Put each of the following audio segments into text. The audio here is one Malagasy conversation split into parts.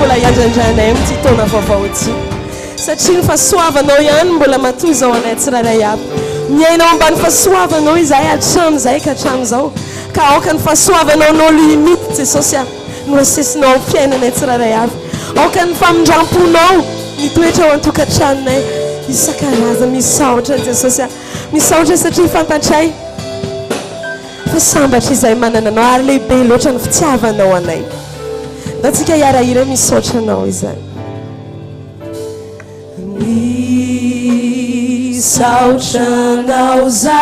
mbola hiandrandrana amty taona vaovao ity satria ny fahasoavanao ihany mbola matoy zao anay tsirairay avy miainao ambany fahasoavanao izahay hatrano zay ka hatrano zao ka aoka ny fahasoavanao no limite jesosy no asesinao amin'ny fiainanay tsirairay avy aoka ny famindramponao nitoetra ao antokantranonay isan-karazany misaotra jesosy misaotra satria fantatray fa sambatra izay manana anao ary lehibe loatra ny fitiavanao anay da tsika hiarahira misaotra anao izay misaotra anao zahay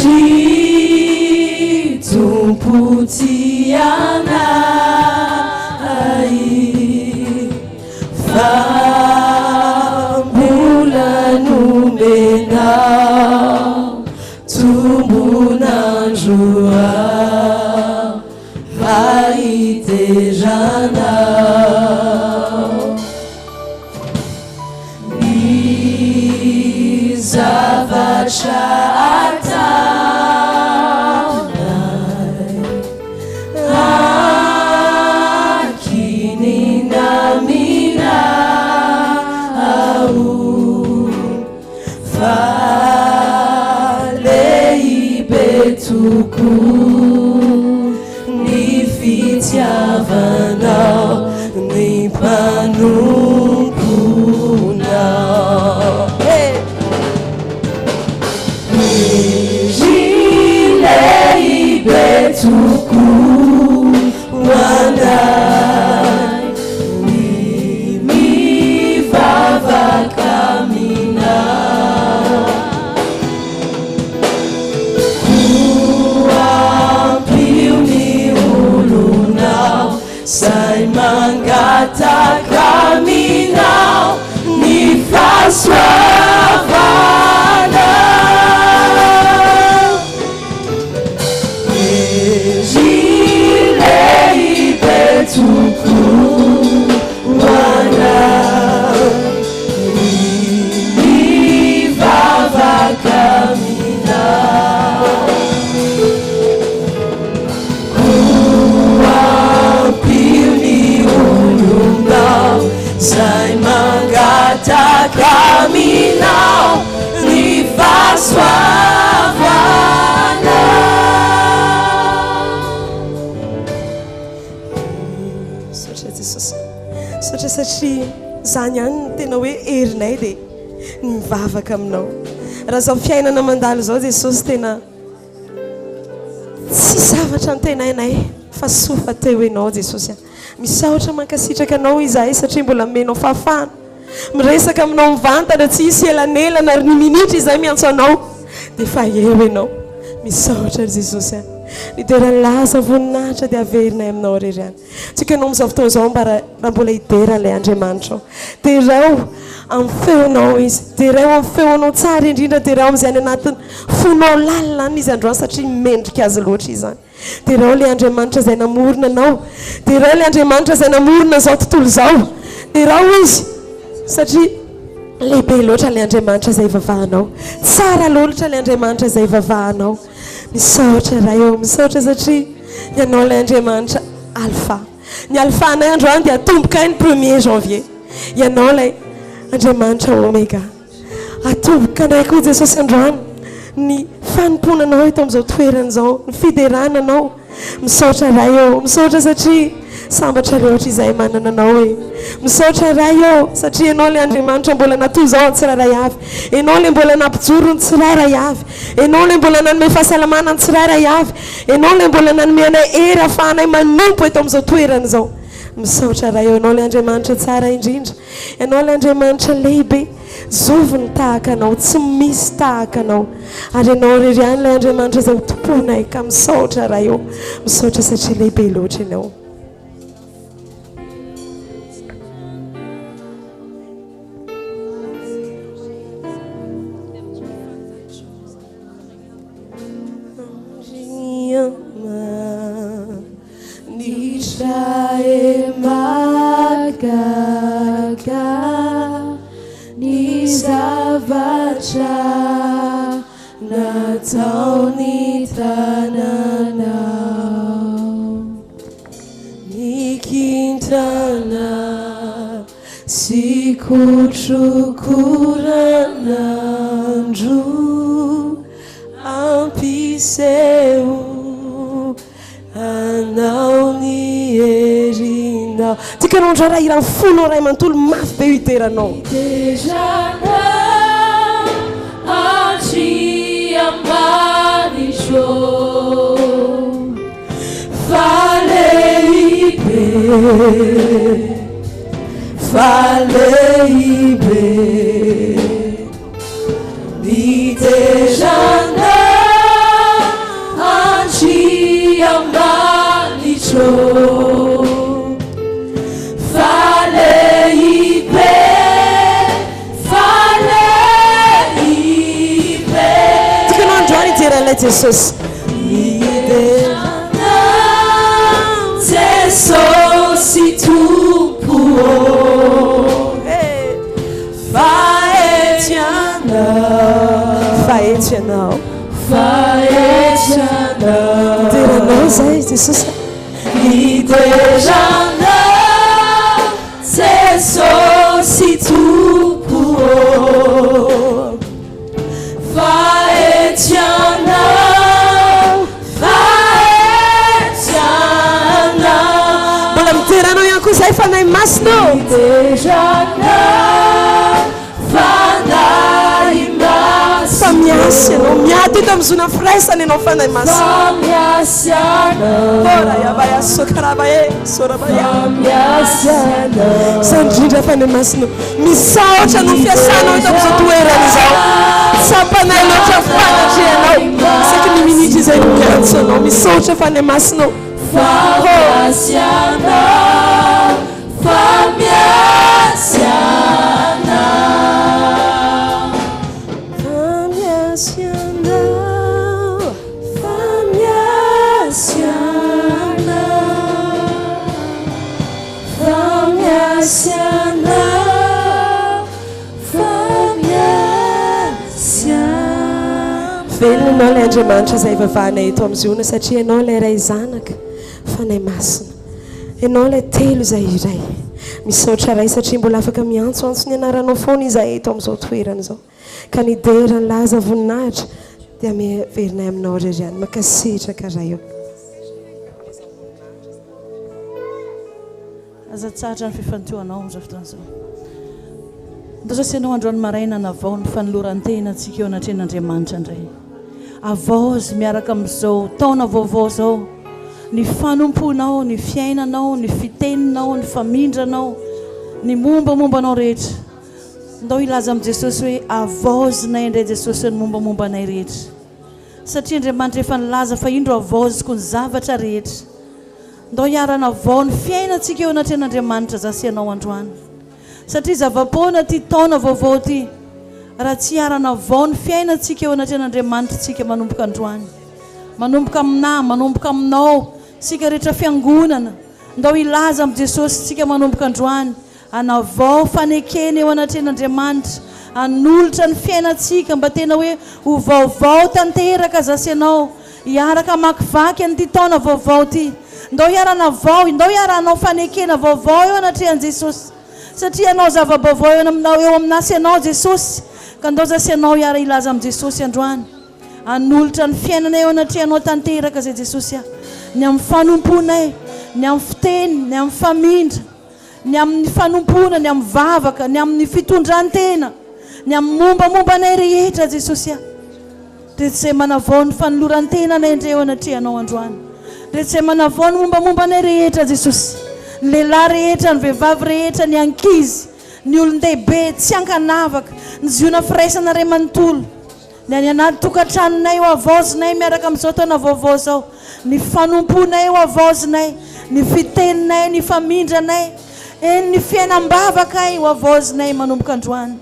ry tompo ty anay fa mbola nomenao tombonandro ao va iteranao ny zavatra ataonay akininaminao fa lehibe tokoa ny fitiavanao ny mpanomponao lehibe tokoa anay ny mivavaka aminao koampio ny olonao zay mangataka aminao ny fahasoavana caminhar me faz suavana Sotra satria zany ihany tena hoe herinay dia mivavaka aminao raha zao fiainana mandalo zao Jesosy tena tsy zavatra antenainay fa sofa teo ianao Jesosy misaotra mankasitraka anao izahay satria mbola menao fahafahana miresaka aminao mivantana tsy hisy elanelana ary ny minitra izay miantso anao dia fa eo ianao misaotra Jesosy ny toerany laza voninahitra dia averinay aminao rery any tsika ianao amin'izao fotoana izao mba raha mbola hideran'ilay Andriamanitra dia ireo amin'ny feonao izy dia ireo amin'ny feonao tsara indrindra dia ireo amin'izay any anatin'ny fonao lalina any izy androany satria mendrika azy loatra izany dia ireo ilay Andriamanitra izay namorona anao dia ireo ilay Andriamanitra izay namorona izao tontolo izao dia ireo izy satria lehibe loatra ilay Andriamanitra izay vavahanao tsara loatra ilay Andriamanitra izay vavahanao misaotra raha eo misaotra satria ianao ilay Andriamanitra alpha ny alpha anay androany dia atomboka ny 1er janvier ianao ilay Andriamanitra omega atomboka anay koa Jesosy androany ny fanomponanao eto amin'izao toerana izao ny fiderananao misaotra raha eo misaotra satria sambatra rehetra izay manana anao e misaotra raha eo satria ianao ilay Andriamanitra mbola natoy zao ny tsirairay avy ianao ilay mbola nampijoro ny tsirairay avy ianao ilay mbola nanome fahasalamana ny tsirairay avy ianao ilay mbola nanome anay hery ahafahanay manompo eto amin'izao toerana izao misaotra raha eo ianao ilay Andriamanitra tsara indrindra ianao ilay Andriamanitra lehibe zoviny tahaka anao tsy misy tahaka anao ary ianao rery any ilay Andriamanitra izay tomponay ka misaotra raha eo misaotra satria lehibe loatra ianao Ni zavatra nataony tananao kutrokoranandro ampiseo anao ny herinao tikanao raha iran'ny fonao ray manontolo mafy be iteranao Faleibe Nitejana Anchi Ambalicho Faleibe Faleibe Tika non giori tira le Jesus Nitejana Jesus si tu Tiranao zay Jesus Nitejana Jesosy tompo faetianao mbola miteranao ihany koa zay fanahy masina miasy anao miady eto amizona firaisany anao fanahy masina sandrindra fanahy masina misaotra no fiasanao eto amizao toerana zao sampanay loatra fanatreanao saky ny minitra izay miantso anao misaotra fanahy masinao velona anao ilay andriamanitra izay vavanay eto amin'izona satria ianao ilay ray zanaka fanahy masina ianao ilay telo izay iray misaotra ray satria mbola afaka miantsoantso ny anaranao foana izahay eto amin'izao toerana izao ka ny dera ny laza voninahitra dia miverinay aminao reriany makasitraka raha eo azatsara ny fifantoanao amin'izao fotoan'izao ndosy ianao androany maraina navao ny fanoloran-tena antsika eo anatren'andriamanitra indray avaozy miaraka amin'izao taona vaovao zao ny fanomponao ny fiainanao ny fiteninao ny famindranao ny mombamombanao rehetra ndao ilaza amin'i jesosy hoe avaozinay indray jesosy ny mombamombanay rehetra satria andriamanitra efa nilaza fa indro avaoziko ny zavatra rehetra ndao hiarana avao ny fiainantsika eo anatren'andriamanitra zasy ianao androany satria zava-poana ty taona vaovao ty raha tsy hiarana avao ny fiainantsika eo anatren'andriamanitra tsika manomboka androany manomboka aminah manomboka aminao sika rehetra fiangonana ndao ilaza amin'i jesosy tsika manomboka androany anavao fanekeny eo anatren'andriamanitra anolotra ny fiainantsika mba tena hoe ho vaovao tanteraka zasy ianao hiaraka makivaky an'ity taona vaovao ty ndao hiarana vao ndao hiaranao fanekena vaovao eo anatrehan jesosy satria anao zava-baovao eo aminasy anao jesosy ka ndao zasy anao hiara ilaza amin'i jesosy androany anolotra ny fiainana eo anatrehanao tanteraka zay jesosy ny amin'ny fanomponay ny amin'ny fiteny ny amin'ny famindra ny amin'ny fanompona ny amin'ny vavaka ny amin'ny fitondrantena ny amin'ny mombamombanay rehetra jesosy rehetra manavao ny fanoloran-tenanay indray eo anatrehanao androany rehetra manavao ny mombamombanay rehetra jesosy ny lehilahy rehetra ny vehivavy rehetra ny ankizy ny olon-dehibe tsy ankanavaka ny ziona firaisana ray manontolo ny any anaty tokantranonay o avaozinay miaraka amin'izao taona vaovao zao ny fanomponay o avaozinay ny fiteninay ny famindranay ny fiainam-bavaka o avaozinay manomboka androany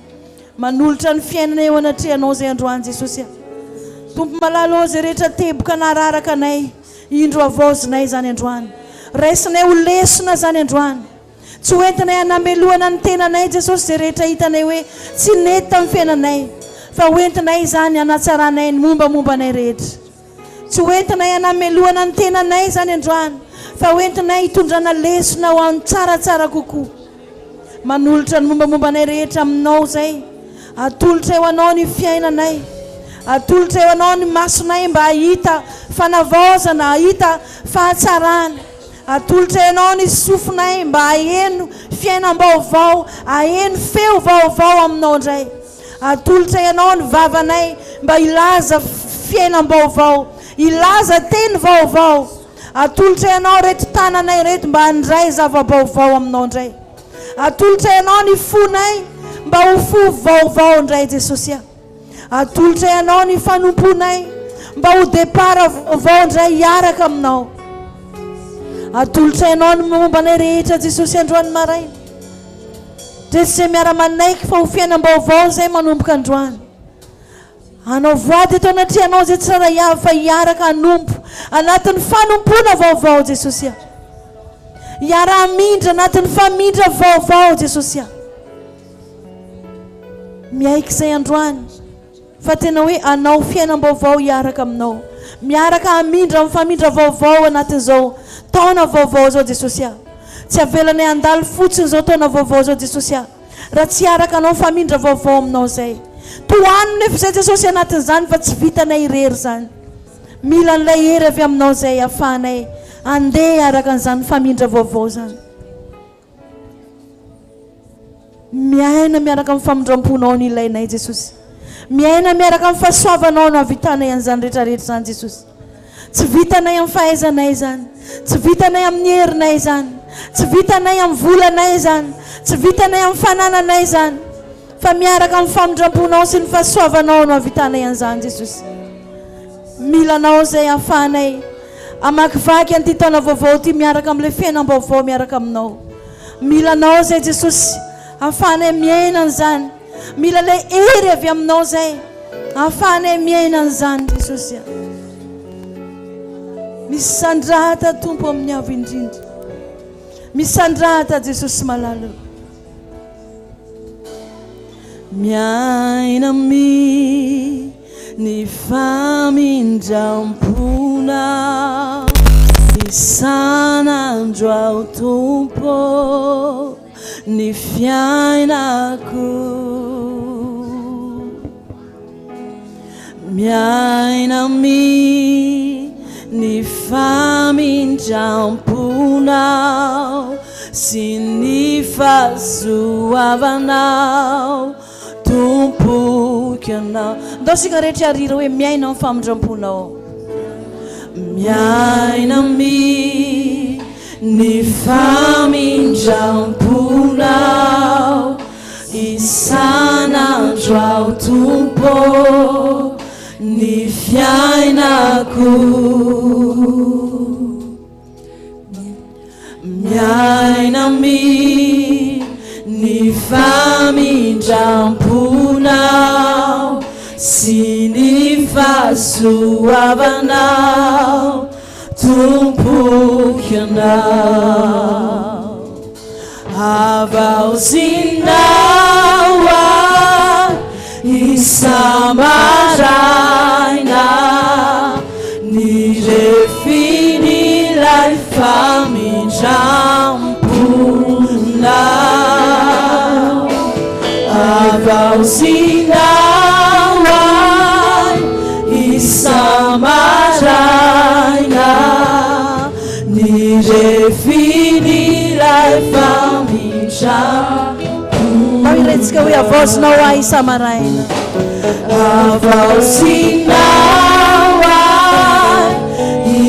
manolotra ny fiainanay eo anatrehanao zay androany jesosy tompo malalo zay rehetra teboka nararaka anay indro avaozinay zany androany raisinay ho lesona zany androany tsy hoentinay anamelohana ny tenanay jesosy zay rehetra hitanay hoe tsy nety tamin'ny fiainanay fa hoentinay zany anatsaranay ny mombamombanay rehetra tsy hoentinay anamelohana ny tenanay zany androany fa hoentinay hitondrana lesona ho an'ny tsaratsara kokoa manolotra ny mombamombanay rehetra aminao zay atolotra eo anao ny fiainanay atolotra eo anao ny masonay mba hahita fanavaozana hahita fahatsarana atolotra eo anao ny sofinay mba haheno fiainam-baovao haheno feo vaovao aminao ndray atolotra ianao ny vavanay mba ilaza fiainam-baovao ilaza teny vaovao atolotra ianao reto tananay reto mba handray zava-baovao aminao ndray atolotra ianao ny fonay mba ho fo vaovao ndray Jesosy atolotra ianao ny fanomponay mba ho départ vaovao ndray hiaraka aminao atolotra ianao ny mombanay rehetra Jesosy androany maraina Jesosy miara-manaiky fa ho fiainam-baovao zay manomboka androany anao voady eto anatrianao zay tsara iavy fa hiaraka hanompo anatin'ny fanompona vaovao Jesosy hiara-mindra anatin'ny famindra vaovao Jesosy miaiky zay androany fa tena hoe anao fiainam-baovao hiaraka aminao miaraka hamindra amin'ny famindra vaovao anatin'izao taona vaovao zao Jesosy tsy avelanay andalo fotsiny zao taona vaovao zao Jesosy raha tsy hiaraka anao famindra vaovao aminao zay toaniny nefa zay Jesosy anatin'izany fa tsy vitanay irery zany mila n'ilay hery avy aminao zay ahafahanay andeha araka an'izany famindra vaovao zany miaina miaraka amin'ny famindram-ponao ny ilainay Jesosy miaina miaraka amin'ny fahasoavanao no havitanay an'izany rehetrarehetra zany Jesosy tsy vitanay amin'ny fahaizanay zany tsy vitanay amin'ny herinay zany tsy vitanay amin'ny volanay zany tsy vitanay amin'ny fanananay zany fa miaraka amin'ny famindram-ponao sy ny fahasoavanao no havitanay an'izany Jesosy milanao zay ahafahanay amakivaky an'ity taona vaovao ty miaraka amin'ilay fiainam-baovao miaraka aminao milanao zay Jesosy ahafahanay miaina an'izany mila ilay hery avy aminao zay ahafahanay miaina an'izany Jesosy misandrata tompo amin'ny avo indrindra misandrata Jesosy malalo miaina ny famindram-pona isan'andro ao tompo ny fiainako miaina ny famindram-ponao sy ny fahasoavanao tompoky anao ndao sika rehetra arira hoe miaina amin'ny famindram-ponao miaina ny famindram-ponao isan'andro ao tompo ny fiainako miaina ny famindram-ponao sy ny fahasoavanao tompoky anao avaozinao isamaraina ny refin'ilay famindram-ponao avaozinao isamaraina ny refin'ilay famindram-ponao iretsika hoe avaozinao a isamaraina avaozinao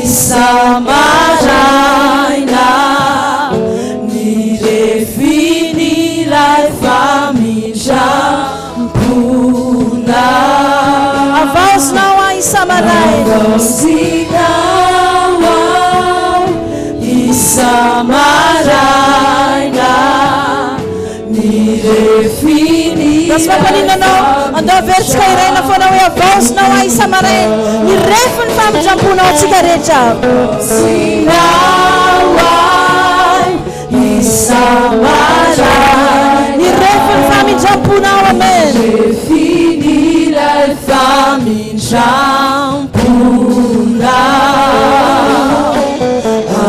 isamaraina ny refin'ilay famindram-ponao avaozinao a isamaraina avaozinao isamaraina ny refin'ilay famindram-ponao andao veritsika iraina foana hoe avaozinao a isamaraina ny refiny famindram-ponao atsika rehetra isamaraina ny refiny famindram-ponao amen refin'ilay famindram-ponao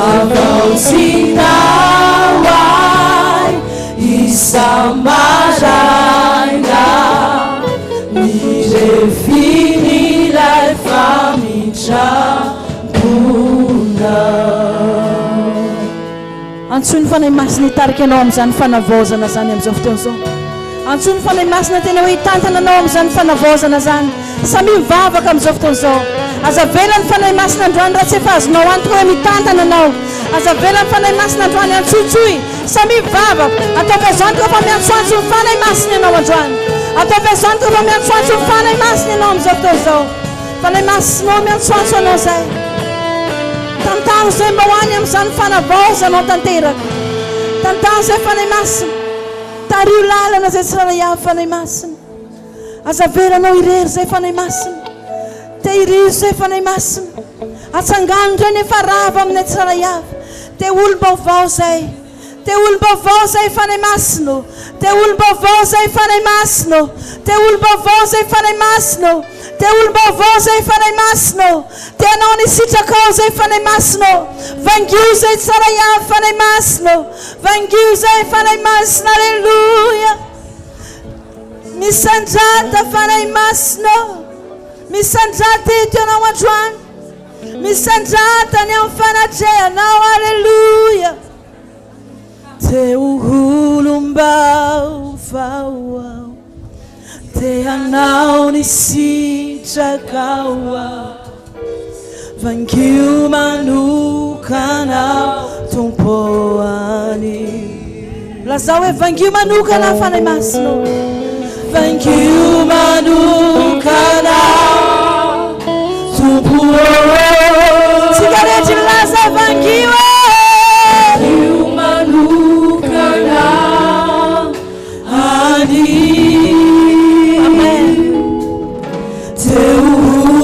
avaozinao finilay famitrapona. Antsoiny fanahy masina hitarika anao amin'izany fanavaozana zany amin'izao fotoana zao. Antsoiny fanahy masina tena hoe hitantana anao amin'izany fanavaozana zany. Samy mivavaka amin'izao fotoana zao. Aza velany fanahy masina androany raha tsy efa azonao antoka hoe mitantana anao. Aza velany fanahy masina androany antsotsoy. Samy mivavaka. Atao vezantoka fa miantsoantso ny fanahy masina ianao androany. Atao vezantoka fa miantsoantso ny fanahy masina ianao amin'izao fotoana zao. Fanahy masinao miantsoantso anao zay. Tantara zay mba hoany amin'izany fanavaozanao tanteraka. Tantara zay fanahy masina. Tario lalana zay tsiraray avy fanahy masina. Aza velanao irery zay fanahy masina. Te irizo zay fanahy masina. Atsangano ndray nefa rava aminay tsiraray avy. Te olo-baovao zay. Te olo-baovao zay fanahy masina. Te olo-baovao zay fanahy masina. Te olo-baovao zay fanahy masina. Te olo-baovao zay fanahy masina. Te anao ny sitraka zay fanahy masina. Vangio zay tsiraray avy fanahy masina. Vangio zay fanahy masina. Alleluia. Misandrata fanahy masina. Misandrata eto ianao androany. Misandrata ny amin'ny fanatrehanao. Alleluia. Te olom-baovao te hanao ny sitraka vangio manokana tompoany. Lazao hoe vangio manokana fanahy masina. Vangio manokana tompoany. Sigarety milaza vangio manokana ani. Amen. Te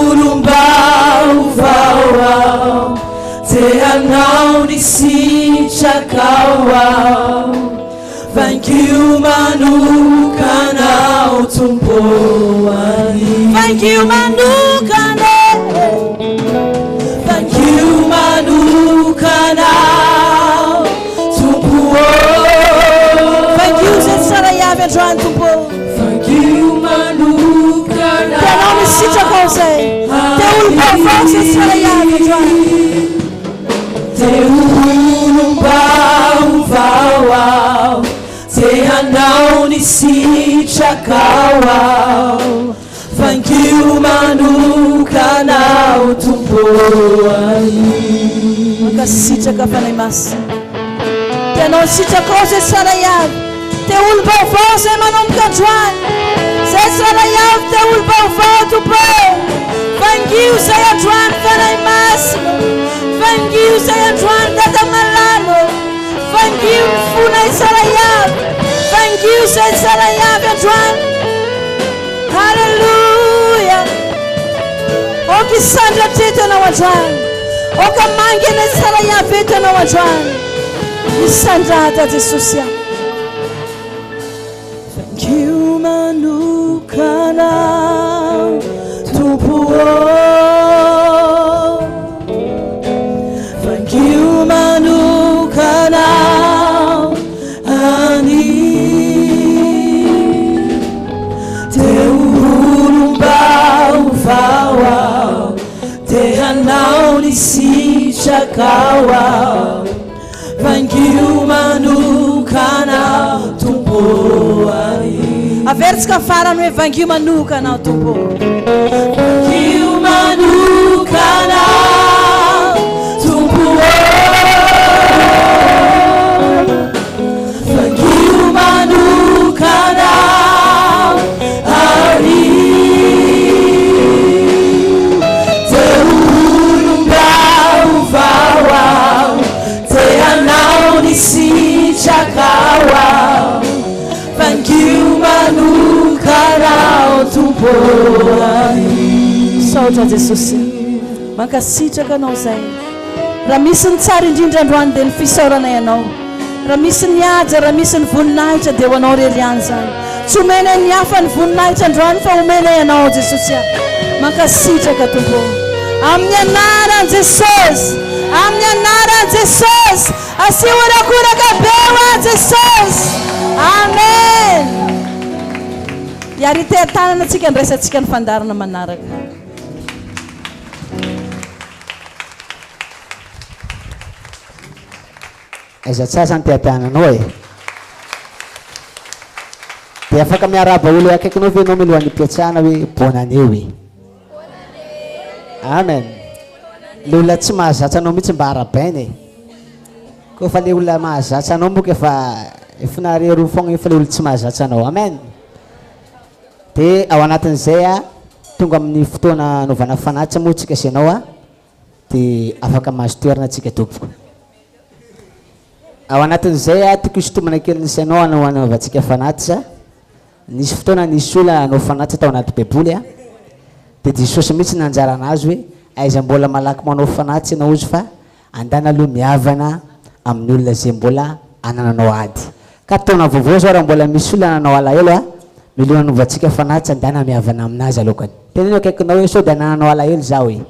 olom-baovao te hanao ny sitraka vangio manokana tompoany. Vangio manokana. Vangio manokana tompoany. Vangio zay tsiraray avy androany tompo. Vangio manokana. Te hanao ny sitraka zay. Te olo-baovao zay tsiraray avy androany. Te olom-baovao te hanao ny sitraka vangio manokana tompoany. Mankasitraka fanahy masina. Te hanao sitraka zay tsiraray avy. Te olo-baovao zay manomboka androany. Zay tsiraray avy te olo-baovao tompo. Vangio zay androany fanahy masina. Vangio zay androany dada malalo. Vangio ny fona tsiraray avy. Vangio zay tsiraray avy androany. Halleluja. Oka hisandratra eto ianao androany. Oka mangina tsiraray avy eto ianao androany. Hisandrata Jesosy aho. Vangio manokana tompoany. Vangio manokana ani. Te olom-baovao te hanao ny sitraka vangio manokana tompoany. Averitsika farany hoe vangio manokana tompo. Vangio manokana vangio manokana ani. Te olom-baovao te hanao ny sitraka vangio manokana tompoany. Saotra Jesosy. Mankasitraka anao zay. Raha misy ny tsara indrindra androany dia ny fisaoranay anao. Raha misy ny haja, raha misy ny voninahitra dia ho anao reriany zany. Tsy omenay ny hafa ny voninahitra androany fa omenay anao Jesosy. Mankasitraka tompo. Amin'ny anaran'i Jesosy. Amin'ny anaran'i Jesosy. Asihorakoraka be ho Jesosy. Amen. Yari tetanana tsika ndraisantsika ny fandarana manaraka. Aiza tsasa ny tetananao e. Dia afaka miaraba olo akaikinao ve anao milohan'ny piatsana hoe bonne année hoe. Amen. Le olona tsy mahazatra anao mihitsy mba arabaina e. Koa fa le olona mahazatra anao moka efa nareroa fogna efa le olona tsy mahazatra anao. Amen. Dia ao anatin'izay tonga amin'ny fotoana anaovana fanatitra moa tsika sy ianao dia afaka mahazo toerana tsika tompoko. Ao anatin'izay tiako isotomana kely nisy ianao anaovantsika fanatitra. Nisy fotoana nisy olona anao fanatitra tao anaty baiboly dia Jesosy mihitsy nanjara anazy hoe aiza mbola malaky manao fanatitra ianao izy fa andana aloha mihavana amin'ny olona izay mbola anananao ady. Ka taona vaovao zao raha mbola misy olona ananao alahelo miloha novantsika fanatitra andana mihavana aminazy alokany. Teneno akaikinao hoe sao dia anananao alahelo zaho hoe.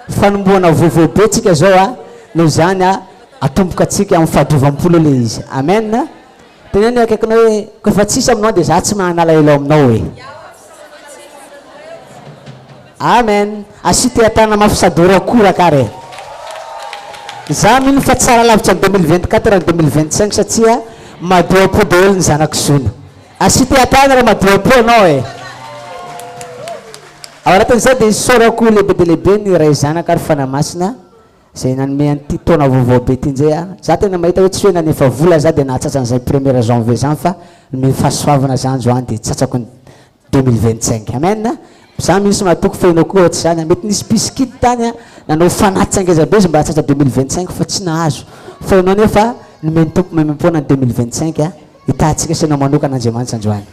Fanomboana vaovao be tsika zao noho zany atomboka atsika amin'ny fahadiovam-polo le izy. Amen. Teneno akaikinao hoe koa fa tsisy aminao dia za tsy manana alahelo aminao hoe. Amen. Asity atana mafisadora akora kare. Za mino fa tsara lavitra ny 2024 ny 2025 satria madoa-po daholo ny zanako zona. Asity atana raha madoa-po anao e. Ao anatin'izay dia isorako lehibe dia lehibe ny ray zanaka ary fanamasina izay nanome an'ity taona vaovao be ity nzay za tena mahita hoe tsy hoe nanefa vola za dia nahatsatsan'izay 1er janvier zany fa ny fahasoavana zany zoany dia tsatsako ny 2025. Amen. Za misy mahatoko fenao koa ohatry zany mety nisy pisikity tany nanao fanatitra angezabe izy mba hatsatsa 2025 fa tsy nahazo fa ianao nefa nomeny tompo memem-pona ny 2025 hitantsika sanao manokana Andriamanitra androany.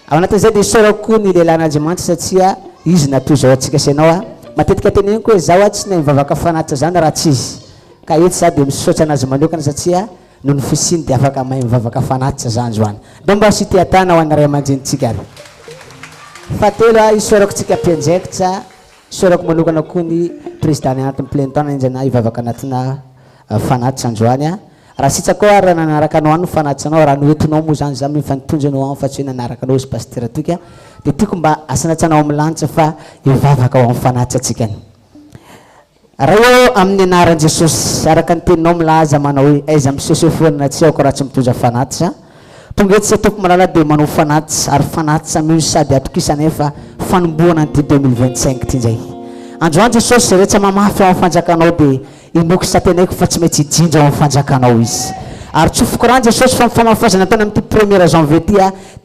Ao anatin'izay dia isorako koa ny lehilahin'Andriamanitra satria izy natoy zao atsika sanao matetika teneniko hoe zaho tsy nahay mivavaka fanatitra zany raha tsy izy ka eto za dia misaotra anazy manokana satria noho ny fisiny dia afaka mahay mivavaka fanatitra zany zoany. Dô mba sy te-hatana ho an'ny ray aman-drenitsika ary. Fahatelo isorako tsika mpianjaikitra isorako manokana koa ny président anatin'ny plein-taona injana hivavaka anatina fanatitra androany raha sitsaka koa raha nanaraka anao any fanatitra anao raha noentinao moa zany za mifanitondra anao any fa tsy hoe nanaraka anao izy pasteur toika dia tiako mba asanatsanao amin'ny lanitra fa hivavaka ao amin'ny fanatitra atsikany. Raha eo amin'ny anaran'i Jesosy araka ny teninao milaza manao hoe aiza misesefoana tsy aoko raha tsy mitondra fanatitra tonga eto tsy atoko malala dia manao fanatitra ary fanatitra mino sady atokisana efa fanomboana an'ity 2025 ity nzay. Androany Jesosy rehetra mamafy ao amin'ny fanjakanao dia inoky satenaiko fa tsy maintsy hijinja ao amin'ny fanjakanao izy. Ary tsofoko rany Jesosy fa mifamafazana taona amin'ity 1er janvier ty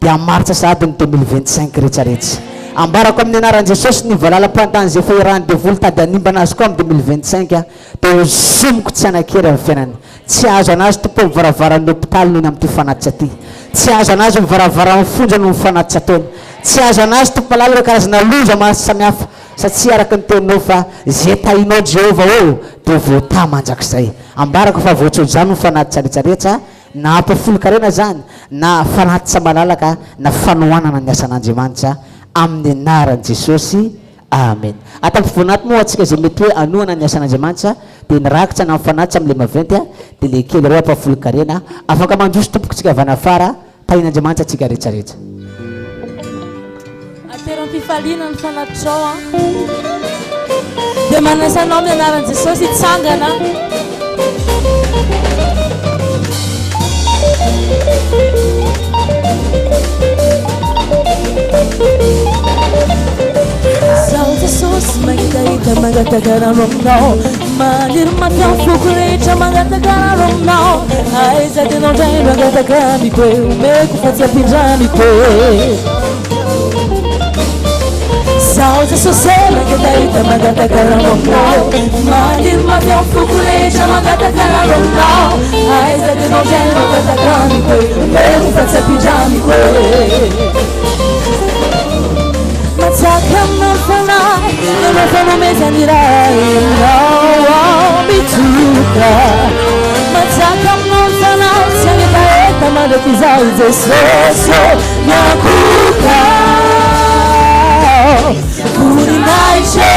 dia hamaritra sady ny 2025 rehetrarehetra. Ambarako amin'ny anaran'i Jesosy ny valalam-pantany izay efa irany devoly tady hanimba anazy koa amin'ny 2025 dia zomiko tsy anakery amin'ny fiainany. Tsy azo anazy tompo mivaravaran'ny hôpitaly noho ny amin'ity fanatitra ty. Tsy azo anazy mivaravaran'ny fonja noho ny fanatitra ataony. Tsy azo anazy tompo malala ireo karazana loza maro samihafa satria araka ny teninao fa zay tahinao Jehova eo dia voata mandrakizay. Ambarako fa voatsodrano ny fanatitra rehetrarehetra na ampafolo-karena zany na fanatitra malalaka na fanohanana ny asan'Andriamanitra amin'ny anaran'i Jesosy. Amen. Atampivoanaty moa atsika izay mety hoe anohana ny asan'Andriamanitra dia nirakitra na mifanatitra amin'ilay maventy dia le kely reo ampafolo-karena afaka mandroso tompoko tsika avy anafara tahin'Andriamanitra atsika rehetrarehetra. Ateram-pifaliana ny fanatitrao dia manasanao amin'ny anaran'i Jesosy hitsangana. Zaho Jesosy mahitahita mangataka rano aminao maniry mafy amin'ny foko rehetra mangataka rano aminao aiza tenao ndray mangataka amiko e omeko fa tsy ampindramiko e. Zaho Jesosy mahitahita mangataka rano aminao maniry mafy amin'ny foko rehetra mangataka rano aminao aiza tenao ndray mangataka amiko e omeko fa tsy ampindramiko e. Matsaka mafana mafana mezanira inao mituka matsaka mafana sanetaeta madakizao Jesosy nyakuka Urinaiche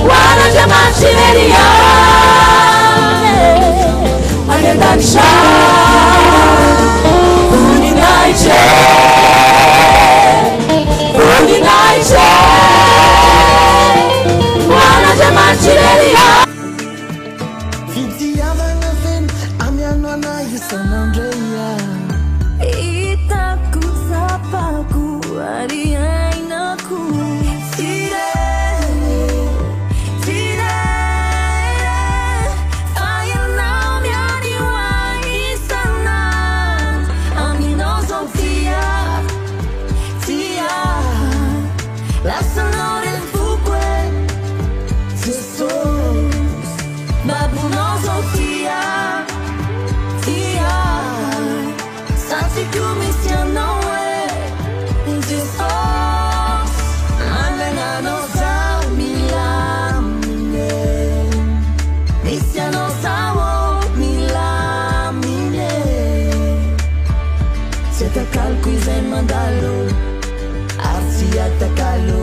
wana jamachineria andrea itaku sapaku ariainaku tire tire fayanau miani waisana amino Sofia tia la sonore fuque Jesus babuno Sofia tia santi più mi siano Jesus manengano sao milamine mi siano sao milamine siete calquise mandalo arsia takalo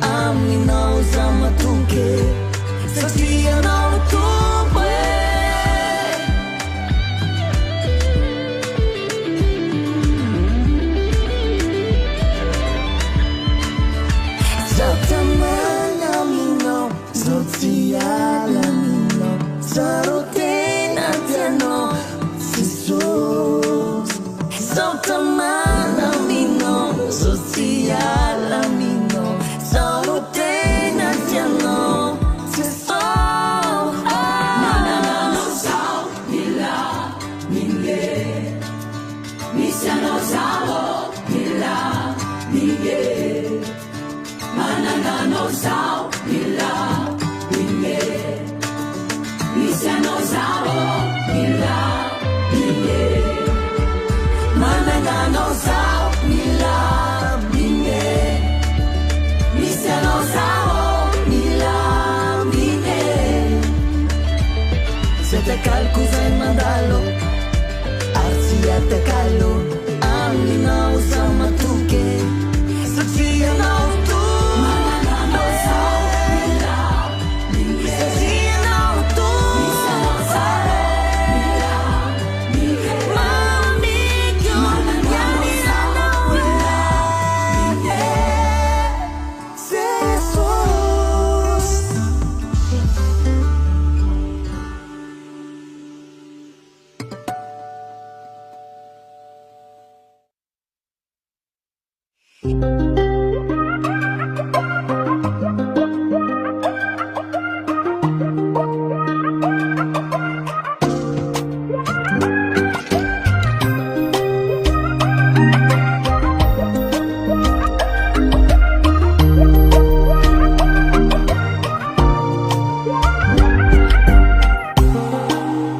amino zamatuke Sofia no tu calcusa e mandalo arsia te callo amina usama tuke Sofia no tu manana sa mila Sofia no tu sa mila mami yo yani no Jesus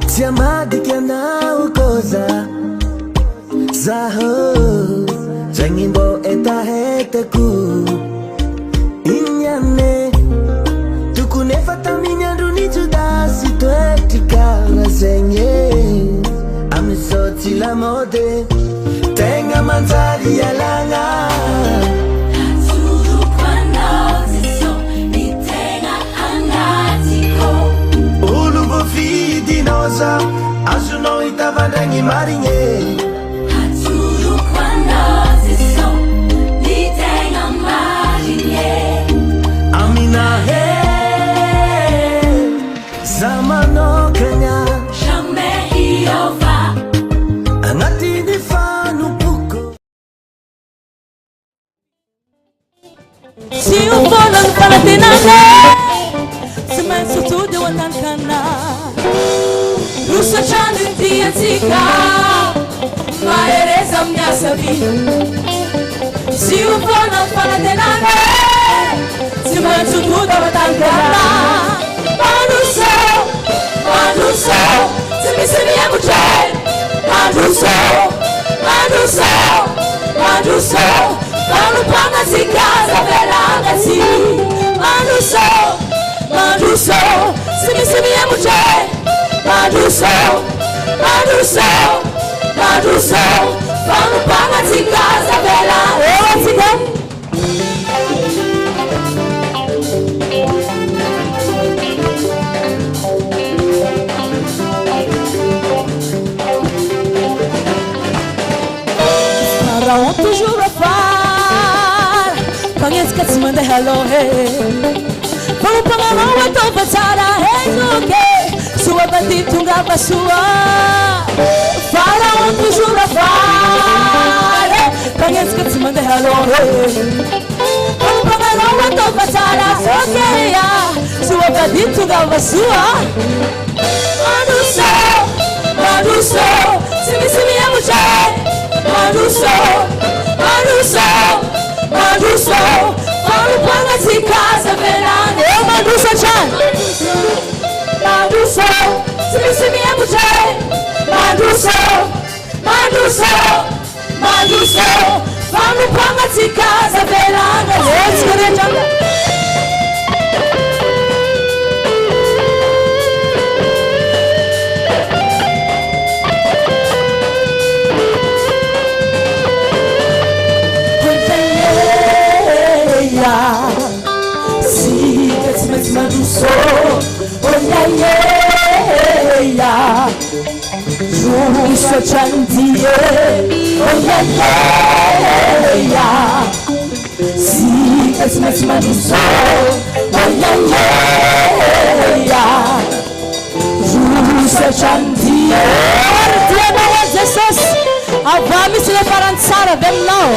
Siamadi che nau cosa Zaho Jangimbo eta hetaku Inyane Tukune fataminya runi judasi Tuetika rasenye Amisoti la mode Tenga manzari ya langa Dinosa, asuno itavandangi marinhe. Aturu quando si so, di tenga marinhe. Amina he, zamano kenya. Jamais io va. Angati di fanu puko. Si un po' non farete nada, se messo tu devo andare. Rusacciando in tia zica, ma è resa mia savi. Si un po' non farete nada, se messo tu devo andare. Ma non so, se mi serviamo già. Ma non so, fanno panazzi in casa per ragazzi. Ma non so, se mi serviamo già. Ma non so, fanno panazzi in casa per ragazzi. Sarà toujours a fare, pengen skats mande hello hey. Fanno panalo e to passara hey okay. Sua batitunga basua Fala onde jura fare Kangen skits mande halore Pangalawa to pasara Sokeya Sua batitunga basua Manuso Manuso Simi simi ya muche Manuso Manuso Manuso Fala panga zikaza verane Manuso chan Manuso, simi ya muche Manuso, Manuso, Manuso Vanu panga tikaza veranga Let's get it done Si, it's Manuso yeah, Juso chantie, oh yeah, si it's Manuso, oh yeah, Juso chantie, Diana Jesus, avami sulle paranzare, ben low.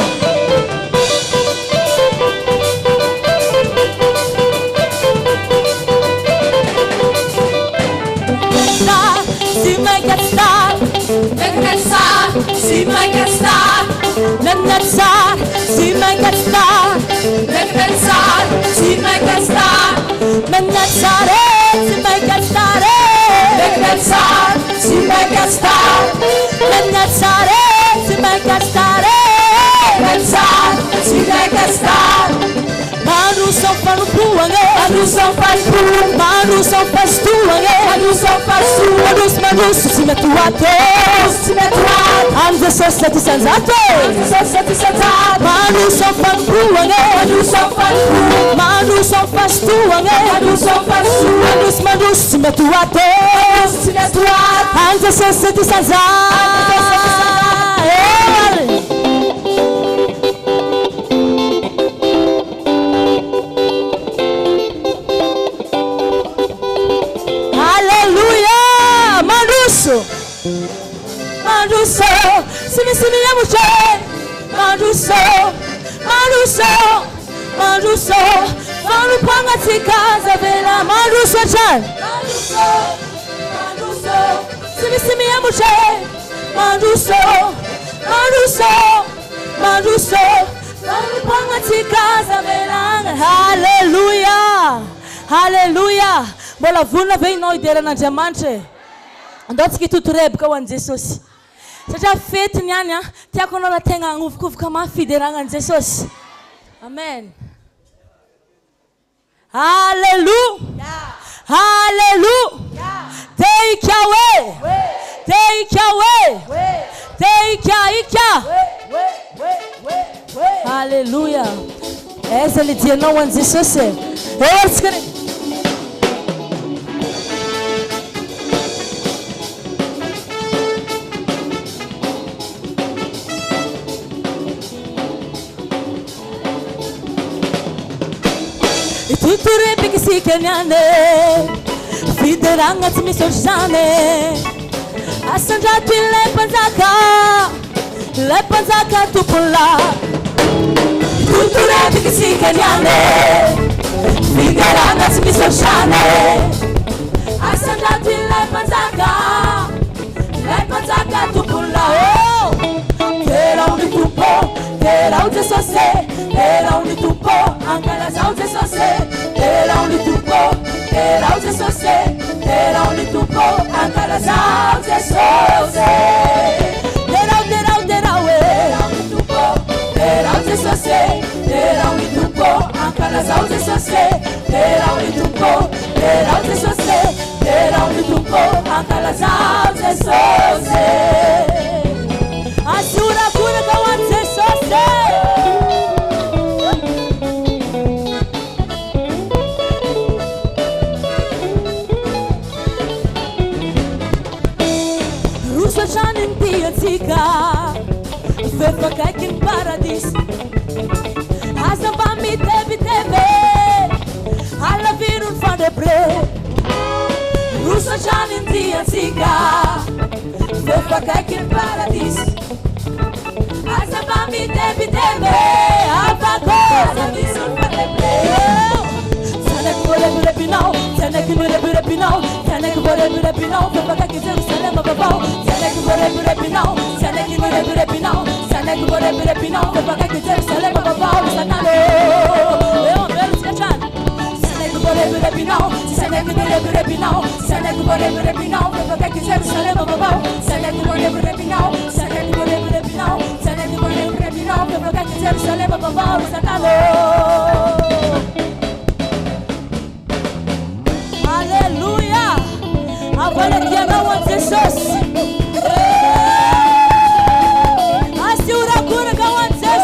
See my get star, Natsar, see my get star, Natsar, see my get star, Natsar, see my get star, Natsar, see my get star, Natsar, see my get star, Natsar, see my get star. Manu são para o puangue, Manu são para o puangue, Manu são para o puangue, Manu são para o puangue, Manu se metuate, se metuate, ande só sete sensato, ande só sete sensato, Manu são para o puangue, Manu são para o puangue, Manu são para o puangue, Manu são para o puangue, Manu se metuate, se metuate, ande só sete sensato, ande só sete sensato. Manuso, simi ya muche Manuso, Manuso, Manuso Vanu panga tikaza vela Manuso chan Manuso, Manuso Simi ya muche Manuso, Manuso, Manuso Vanu panga tikaza vela Hallelujah, Hallelujah. Mbola vuna vei noi dera na diamante Andatsika tuturebaka ho an'i Jesosy. Satria fety niany tiako anao raha tegna agnovokovoka mafy ideragnan' Jesosy. Amen. Hallelujah. Hallelujah. Take away. Take away. Take away. Hallelujah. Essa ele dia não antes Jesosy. Tuture peki si kenyane Fideranga timi sorjane Asanja tu le panzaka tupula Tuture peki si kenyane Fideranga timi sorjane Asanja tu le panzaka tupula Oh, tera uni tupo, tera uje sose Tera uni tupo, angala za uje sose Tera uni tupo, tera uje sose Tera uni tupo, angala za uje sose Tera uni tupo, tera uje sose Tera uni tupo, angala za uje sose Tera uni tupo, tera uje sose Tera uni tupo, angala za uje sose Asura kuna kawanze sose Russo chanin piatika Fefa kaikin paradis Asa vami tebi Alla virun fa de bre Russo chanin Siga Fefakaki paradis Asabami debi debe Abako Sabi sulfa deble Sanek bole bule pinau Sanek bole bule pinau Sanek bole bule pinau Fefakaki Jerusalem babao Sanek bole bule pinau Sanek bole bule pinau Sanek bole bule pinau Fefakaki Jerusalem babao Sanalo Leo Beru skachan Sanek bole bule pinau Sanek bole bule pinau Sanek bole bule pinau Fefakaki Jerusalem babao Sanek bole bule pinau Sanek bole bule pinau Sanek bole bule pinau Fefakaki Jerusalem babao Sanalo Hallelujah. Agora que não há Jesus. Assura cura com a Jesus.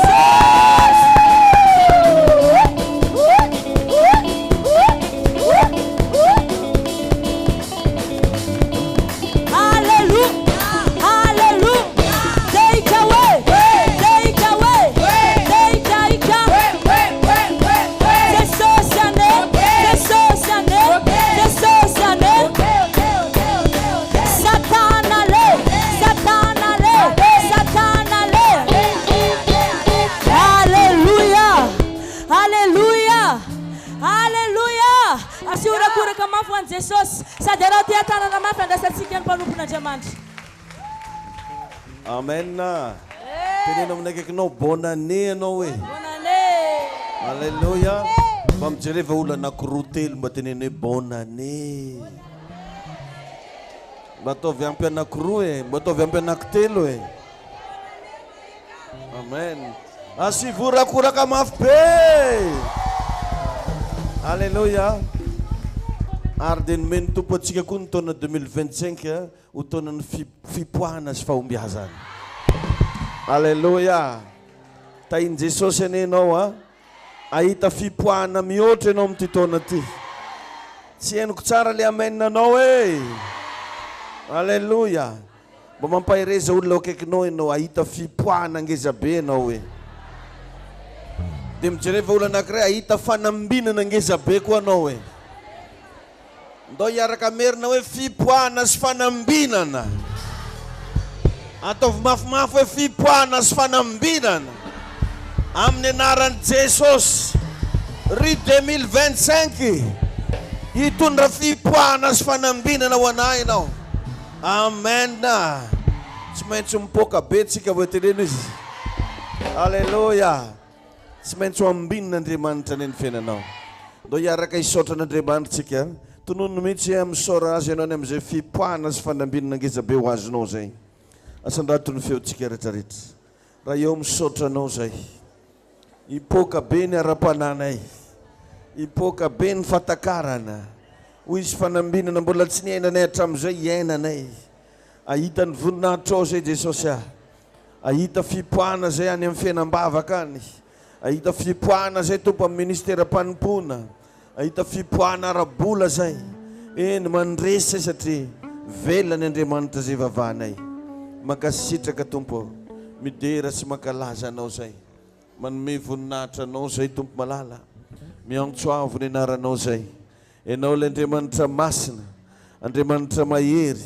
Hallelujah. Hallelujah. Take away. Take away. Take away. Jesus ane. Jesus ane. Jesus ane. Satanale. Satanale. Satanale. Hallelujah. Hallelujah. Hallelujah. Assura cura com a mão de Jesus. Sadera tia tana na mão da satsikan panupo na diamante. Amen na. Tinanong nagkikino, bonane no eh. Bonane. Hallelujah. Pamjere ulan na krutil batinene bonane. Bato vyampe na krue, bato vyampe na ktelo eh. Amen. Asivura kura kamafpe. Hallelujah. Arden mento patsika kun taona 2025 ho taonan'ny fipoahana sy fahombiazana. Hallelujah. Tainy Jesosy anenao ahita fipoahana mihoatra ianao amin'ity taona ty. Tsy hainoko tsara le amen anao e. Hallelujah. Mba mampahireza olona akaikinao ianao ahita fipoahana ngeza be ianao e. Dia mijereva olona anankiray ahita fanambinana ngeza be koa anao e. Ndao hiaraka merina hoe fipoahana sy fanambinana. Ataovy mafimafy hoe fipoahana sy fanambinana amin'ny anaran'i Jesosy. Ry 2025 hitondra fipoahana sy fanambinana ho anahy ianao. Amen na. Tsy maintsy mipoaka be tsika voaterena izy. Hallelujah. Tsy maintsy ambinan'Andriamanitra ny fiainanao. Ndao hiaraka hisaotra an'Andriamanitra tsika. Tonono mihitsy misaora azy ianao amin'izay fipoahana sy fanambinana ngeza be ho azonao zay. Asandrato ny feontsika rehetrarehetra. Raha eo misaotra anao zay. Hipoaka be ny ara-pananay. Hipoaka be ny fatakarana. Hoy izy fanambinana mbola tsy niainanay hatramin'izay iainanay. Ahita ny voninahitra ao zay Jesosy ah. Ahita fipoahana zay any amin'ny Fotoam-Bavaka any. Ahita fipoahana zay tompo amin'ny ministera mpanompoana. Ahita fipoahana ara-bola zay. Eny mandresy satria velany Andriamanitra zay vavanay. Makasitraka tompo. Midera sy makalaza anao zay. Manome voninahitra anao zay tompo malala. Miantsoavo ny anaranao zay. Ianao le Andriamanitra masina. Andriamanitra mahery.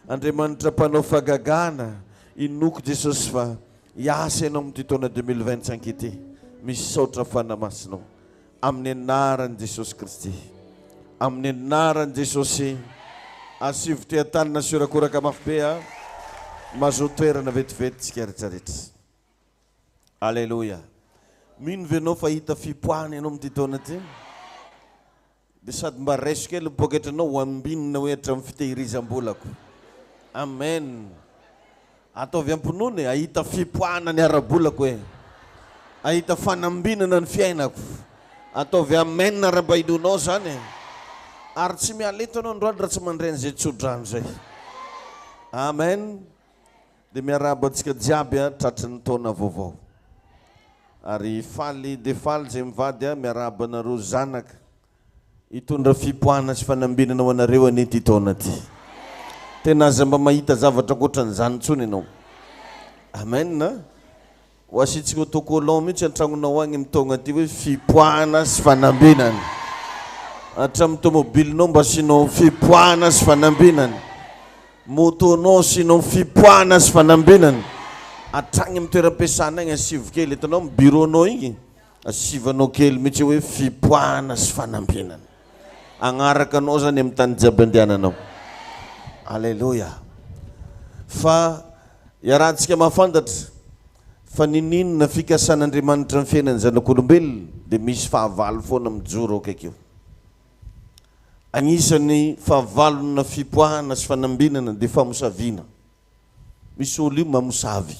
Andriamanitra mpanao fagagana. Inoko Jesosy fa hiasa ianao amin'ity taona 2025 ity. Misaotra fanamasinao. Amin'ny anaran'i Jesosy Kristy. Amin'ny anaran'i Jesosy. Asivo ty atanina sy orakoraka mafy be mazo toerana vetivety tsika rehetrarehetra. Alleluia. Mino ve anao fa hita fipoahana ianao amin'ity taona ty? Dia sady mba raiso kely poketranao ho ambinina hoe hatramin'ny fitehirizam-bolako. Amen. Ataovy ampinono ahita fipoahana ny ara-bolako hoe. Ahita fanambinana ny fiainako. Ataovy amen na rabaidonao zany. Ary tsy mialeto anao androany raha tsy mandray an'izay tsodrano zay. Amen. Dia miaraba antsika jiaby tratry ny taona vaovao. Ary faly dia faly zay mivady miaraba anareo zanaka. Hitondra fipoahana sy fanambinana ho anareo an'ity taona ty. Tena aza mba mahita zavatra ankoatran'izany intsony ianao. Amen na. Ho asitsika autocollant mihitsy antranonao agny mitonga ty hoe fipoahana sy fanambinana. Hatramin'ny tomobilinao mba asianao fipoahana sy fanambinana. motonao sinao fipoahana sy fanambinana atragny amin'ny toeram-piasana igny asivo kely hitanao amin'ny bureau-nao igny asivanao kely mihitsy hoe fipoahana sy fanambinana agnaraka anao zany amin'ny tany jiaby andehananao. Alleluia. Fa iarahantsika mahafantatra fa nininona fikasan'Andriamanitra amin'ny fiainan'ny zanak'olombelona dia misy fahavalo foana mijoro akaiky eo. Agnisan'ny fahavalona fipoahana sy fanambinana dia famosaviana. Misy olo io mamosavy.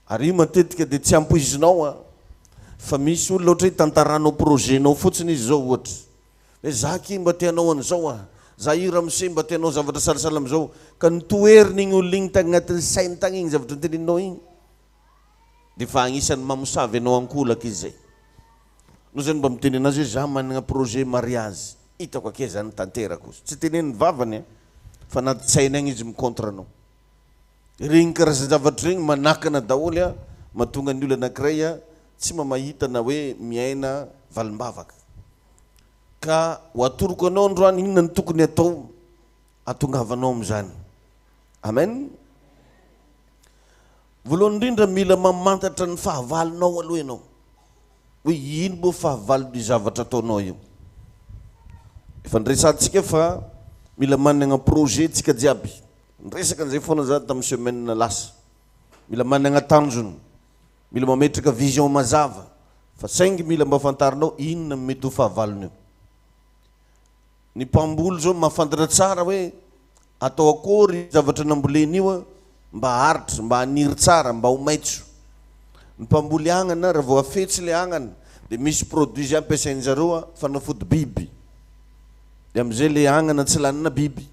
Ary io matetika dia tsy ampoizinao fa misy olona ohatra hoe tantaranao projetnao fotsiny izy zao ohatra. Hoe zaky mba tianao an'izao za io ramose mba tianao zavatra salasala am'izao ka nitoeriny igny olona igny tagny agnatin'ny sainy tagny igny zavatra noteneninao igny. Dia fa agnisan'ny mamosavy anao ankolaka izy zay. No zany mba miteny anazy hoe za manana projet mariage. Hitako ake zany tanterako. Tsy teneniny vavany fa anaty saina igny izy mikontra anao. Regny karazana zavatra regny manakana daholo mahatonga ny olona anankiray tsy mamahitana hoe miaina valim-bavaka. Ka ho atoroko anao androany inona ny tokony atao atongavanao amin'izany. Amen. Voalohany indrindra mila mamantatra ny fahavalonao aloha ianao. Hoe ino moa fahavalon'ny zavatra ataonao io. Efa niresantsika fa mila manana projet tsika jiaby. Niresaka an'izay foana za tamin'ny semaine lasa. Mila manana tanjony. Mila mametraka vision mazava. Fa saingy mila mba fantarinao inona mety ho fahavalony io. Ny mpamboly zao mahafantatra tsara hoe atao akory zavatra namboleny io mba haritra, mba haniry tsara, mba ho maitso. Ny mpamboly agnana raha vao afetsy le agnana dia misy produit zay ampiasain'zareo fanafody biby. Dia am'izay le agnana tsy lanina biby.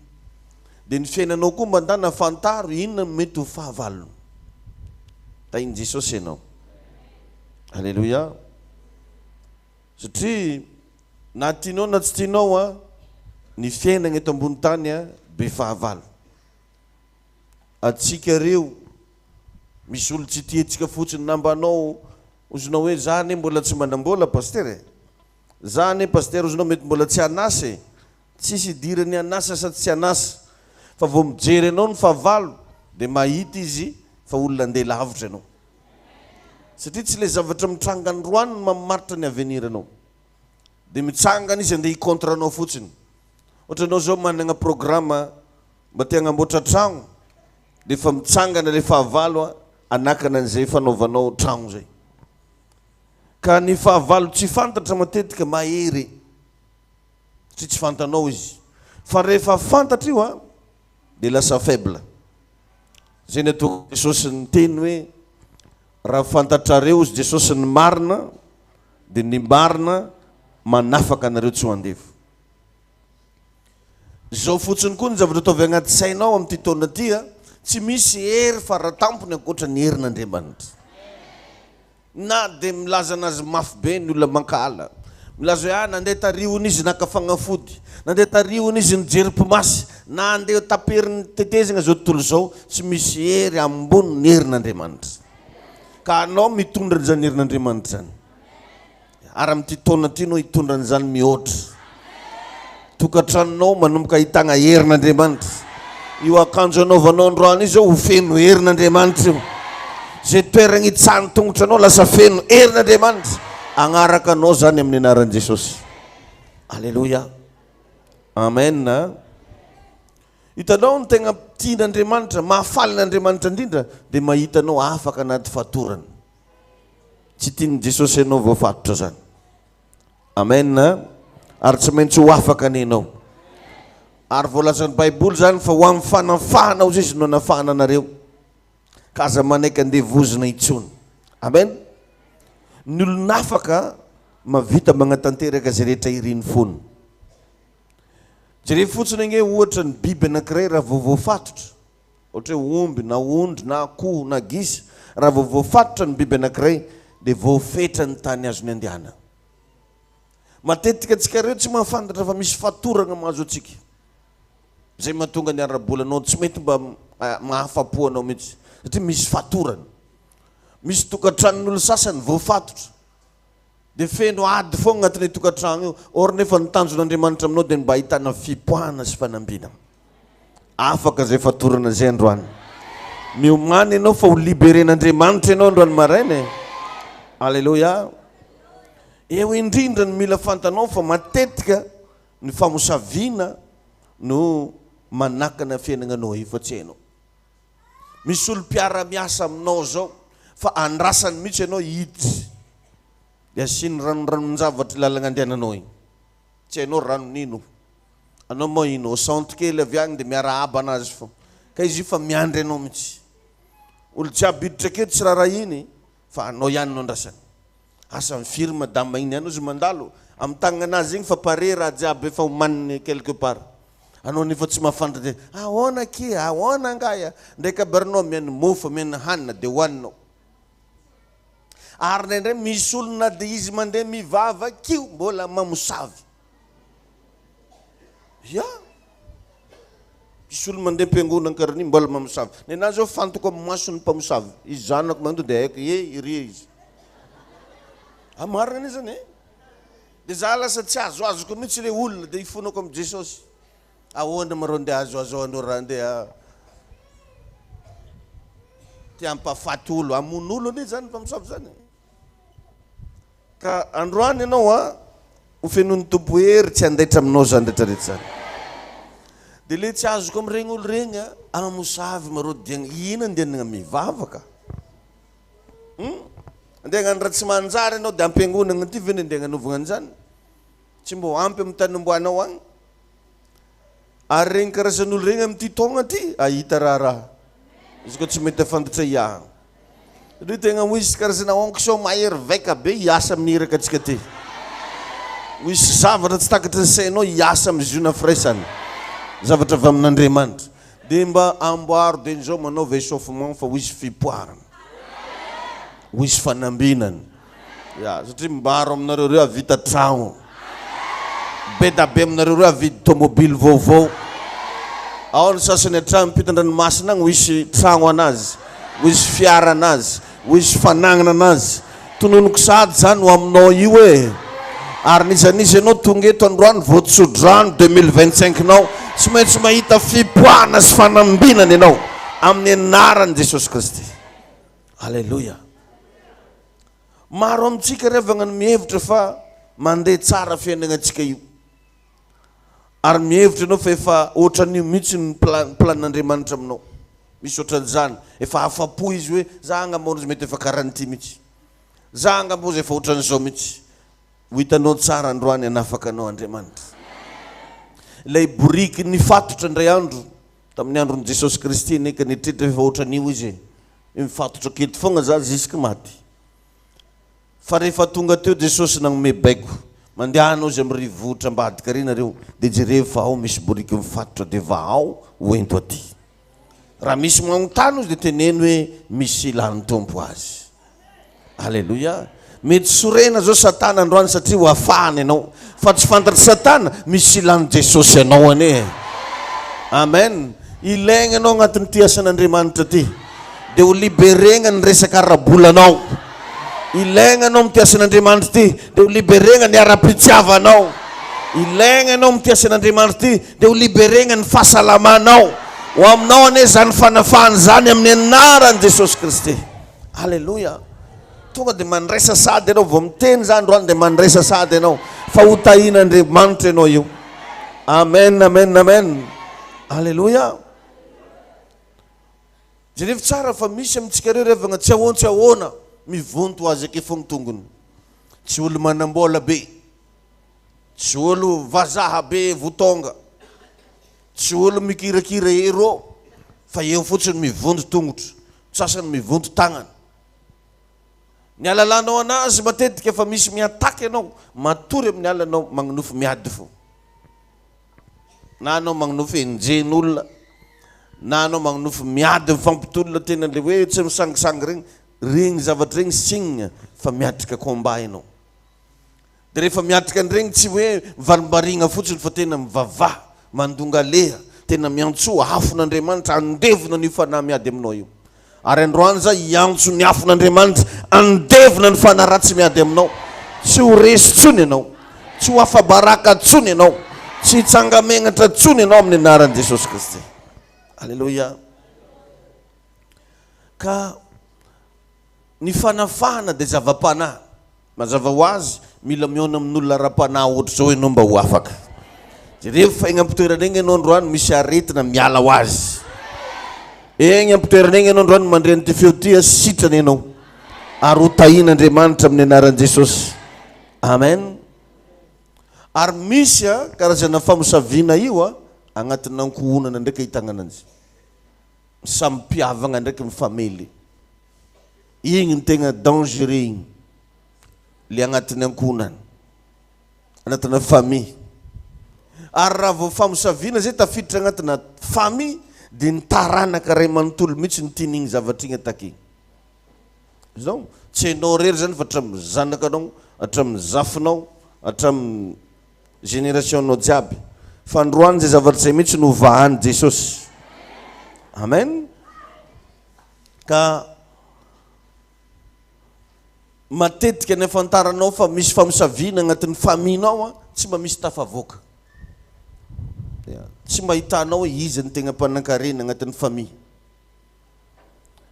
Dia ny fiainanao koa mba ndana fantaro inona mety ho fahavalony. Tainy Jesosy ianao. Alleluia. Satria na tianao na tsy tianao ny fiainana eto ambony tany be fahavalo. Atsika reo misy olo tsy tiantsika fotsiny nambanao ozinao hoe za ane mbola tsy manambola paster. Za ane paster ozinao mety mbola tsy anasa. Tsisy idirany anasa sady tsy anasa. Fa vao mijery anao ny fahavalo dia mahita izy fa olona andeha lavitra anao. Satria tsy le zavatra mitrangany roany mamaritra ny avenir anao. Dia mitsangana izy andeha hikontra anao fotsiny. Ohatra anao zao manana programma mba te hagnamboatra tragno dia fa mitsangana le fahavalo anakana an'izay fanaovanao tragno zay. Ka ny fahavalo tsy fantatra matetika mahery. Tsy fantanao izy. Fa rehefa fantatra io dia lasa faible. Zay ny atao Jesosy ny teny hoe raha fantatrareo izy Jesosy ny marina dia ny marina manafaka anareo tsy ho andefo. Zao fotsiny koa ny zavatra ataovy agnaty sainao amin'ity taona ty tsy misy hery faratampony ankoatra ny herin'Andriamanitra. Na dia milaza anazy mafy be ny olona mankala. Milaza hoe nandeha tariony izy naka fagnafody, nandeha tariony izy nijery mpimasy, na andeha taperiny tetezana zao tontolo zao, tsy misy hery ambony ny herin'Andriamanitra. Ka anao mitondra an'izany herin'Andriamanitra zany. Ary amin'ity taona ty anao hitondra an'izany mihoatra. Tokantranonao manomboka ahitagna herin'Andriamanitra. Io akanjo anaovanao androany io zao ho feno herin'Andriamanitra io. Zay toerana hitsahany tongotra anao lasa feno herin'Andriamanitra. Agnaraka anao zany amin'ny anaran'i Jesosy. Alleluia. Amen. Hitanao ny tegna tian'Andriamanitra, mahafaly n'Andriamanitra indrindra dia mahita anao afaka anaty fatorany. Tsy tian'i Jesosy ianao voafatotra zany. Amen. Ary tsy maintsy ho afaka anenao. Ary voalazan'ny Baiboly zany fa ho amin'ny fanafahana ozy izy no anafahana anareo. Ka aza manaiky andeha vozona intsony. Amen. Ny olona afaka mavita magnatanteraka zay rehetra iriny fono. Jereo fotsiny ange ohatra ny biby anankiray raha vao voafatotra. Ohatra hoe omby na ondry na akoho na gisa. Raha vao voafatotra ny biby anankiray dia voafetra ny tany azony andehana. Matetika antsika reo tsy mahafantatra fa misy fatorana mahazo antsika. Zay mahatonga ny ara-bolanao tsy mety mba mahafapo anao mihitsy. Satria misy fatorana. Misy tokantranon'olo sasany voafatotra. Dia feno ady foana agnatin'ny tokantrano io. Or nefa ny tanjon'Andriamanitra aminao dia mba ahitana fipoahana sy fanambina. afaka zay fatorana zay androany miomany ianao fa ho liberen'Andriamanitra ianao androany maraina alleluia eo indrindra ny mila fantanao fa matetika ny famosaviana no manakana fiainagnanao io fa tsy hainao misy olo mpiara-miasa aminao zao fa andrasany mihitsy ianao hiditsy dia asiny ranoranonjavatra lalagna andehananao igny tsy hainao ranonino anao moa innocente kely avy agny dia miarahaba anazy fo ka izy io fa miandry anao mihitsy olo jiaby hiditra aketo tsy raha iny fa anao ihany no andrasany asa mifiry madama igny anao izy mandalo amin'ny tagnanazy igny fa pare raha jiaby efa homaniny quelque part anao nefa tsy mahafantatra dia ahoana ke ahoana angaya ndraika barinao miany mofo miany hanina dia hohaninao ary nendray misy olona dia izy mandeha mivava kio mbola mamosavy ya misy olo mandeha mpiangonana karany mbola mamosavy nenazy ao fantoko amin'ny masony mpamosavy izy zanako manto dia haiko iry izy amarina izy zany dia za lasa tsy azoazoko mihitsy le olona dia ifonako amin'ny Jesosy ahoana marao ndeha azoazo andreo raha ndeha ty ampafaty olo amon'olo ane zany mpamosavy zany ka androany ianao ho fenon'ny tompo hery tsy andaitra aminao zany rehetrarehetra zany dia le tsy azoko amin'ireny olo regny amosavy marao dia ina andehanana mivavaka andehagnany raha tsy manjary ianao dia ampiangonana ty veny andeha hanaovana an'izany tsy mbo ampy amin'ny tanimboanao agny ary regny karazan'olo regny amin'ity taogna ty ahita raha izy koa tsy mety afantatra iaha ry tegna misy karazana onction mahery vaika be hiasa amin'ny iraka atsika ty misy zavatra tsy takatra ny sainao hiasa amin'ny ziona firaisany zavatra avy amin'Andriamanitra dia mba amboaro dia nizao manaova échauffement fa hoisy fipoarana hoisy fanambinana ya satria mbaro aminareo reo avita tragno be da be aminareo reo avidy tomobily vaovao ao ny sasany atrano mpitandranomasina agny hoisy tragno anazy hoisy fiara anazy hoisy fanagnana anazy tononoko sady zany ho aminao io ary nisanisa ianao tonga eto androany voatsodrano 2025 nao tsy maintsy mahita fipoana sy fanambinana ianao amin'ny anaran'i Jesosy Kristy alleluia maro amintsika revagna ny mihevitra fa mandeha tsara fiainagnantsika io ary mihevitra ianao fa efa ohatran'io mihitsy ny planin'Andriamanitra aminao misy ohatran'izany efa afapo izy hoe za angambozy mety efa karan'ity mihitsy za angambozy efa ohatran'izao mihitsy ho hitanao tsara androany anafaka anao Andriamanitra ilay boriky nifatotra indray andro tamin'ny andron'i Jesosy Kristy neka nitritra efa ohatran'io izy mifatotra keto foagna za jusque maty fa rehefa tonga teo Jesosy nagnome baiko mandehanao izy amin'ny rivotra ambadika reny nareo dia jereo fa ao misy boriky mifatotra dia va ao hoento aty raha misy magnontany izy dia teneno hoe misy ilany tompo azy alleluia mety sorena zao satana androany satria ho afahany ianao fa tsy fantatry satana misy ilany Jesosy ianao ane amen ilaigna ianao agnatin'ny ty asan'Andriamanitra ty dia ho liberegna ny resaka arabolanao ilaigna anao mity asan'Andriamanitra ty dia ho liberegna ny ara-pitiavanao ilaigna anao mity asan'Andriamanitra ty dia ho liberegna ny fahasalamanao ho aminao ane zany fanafahany zany amin'ny anaran'i Jesosy Kristy alleluia tonga dia mandraisa sady ianao vao miteny za androany dia mandraisa sady ianao fa ho tahin'Andriamanitra ianao io amen amen amen alleluia jerevy tsara fa misy amintsika reo revagna tsy ahoana tsy ahoana mivonto azy ake fogna tongony tsy olo manambola be tsy olo vazaha be votonga tsy olo mikirakira ero fa eo fotsiny mivonto tongotra sasany mivonto tagnana ny alalanao anazy matetika efa misy miataky ianao matory amin'ny alanao magnonofo miady fo na anao magnonofo enjen'olona na anao magnonofo miady mifampitolona tena le hoe tsy misangisangy regny zavatra regny signe fa miatrika combat ianao dia rehefa miatrika an'iregny tsy hoe varimbarigna fotsiny fa tena mivavaha mandonga leha tena miantsoa afon'Andriamanitra andevona ny fanahy miady aminao io ary androany za hiantso ny afon'Andriamanitra andevona ny fanahy ratsy miady aminao tsy ho resy tsony ianao tsy ho afabaraka tsony ianao tsy hitsangamenatra tsony ianao amin'ny anaran'i Jesosy Kristy Alleluia. Ka ny fanafahana dia zava-panahy. Mazava ho azy mila miona amin'olona ra-panahy ohatra zao ianao mba ho afaka. Dia rehefa eny ampitoerana eny ianao androany misy aretina miala ho azy. Eny ampitoerana eny ianao androany mandreny ty feo ty sitrana ianao. Ary ho tahina Andriamanitra amin'ny anaran'i Jesosy. Amen. Ary misy karazana famosaviana io agnatin'ny ankohonana ndraiky ahitana ananjy. Sampiavagna ndraiky mifamely. Igny ny tegna dangereux igny. Le agnatin'ny ankohonana. Agnatin'ny famille. Ary raha vao famosaviana zay tafiditra agnatina famille dia ny taranaka ray manontolo mihitsy ny tian'igny zavatra igny ataky. Zao tsy hainao rery zany fa hatramin'ny zanakanao, hatramin'ny zafinao, hatramin'ny générationnao jiaby. Fa androany zay zavatra zay mihitsy no vahan'i Jesosy. Amen. Ka matetika ny afantaranao fa misy famosaviana agnatin'ny famillenao tsy mba misy tafavoaka. Tsy mba hitanao hoe izy ny tegna mpanan-karena agnatin'ny famille.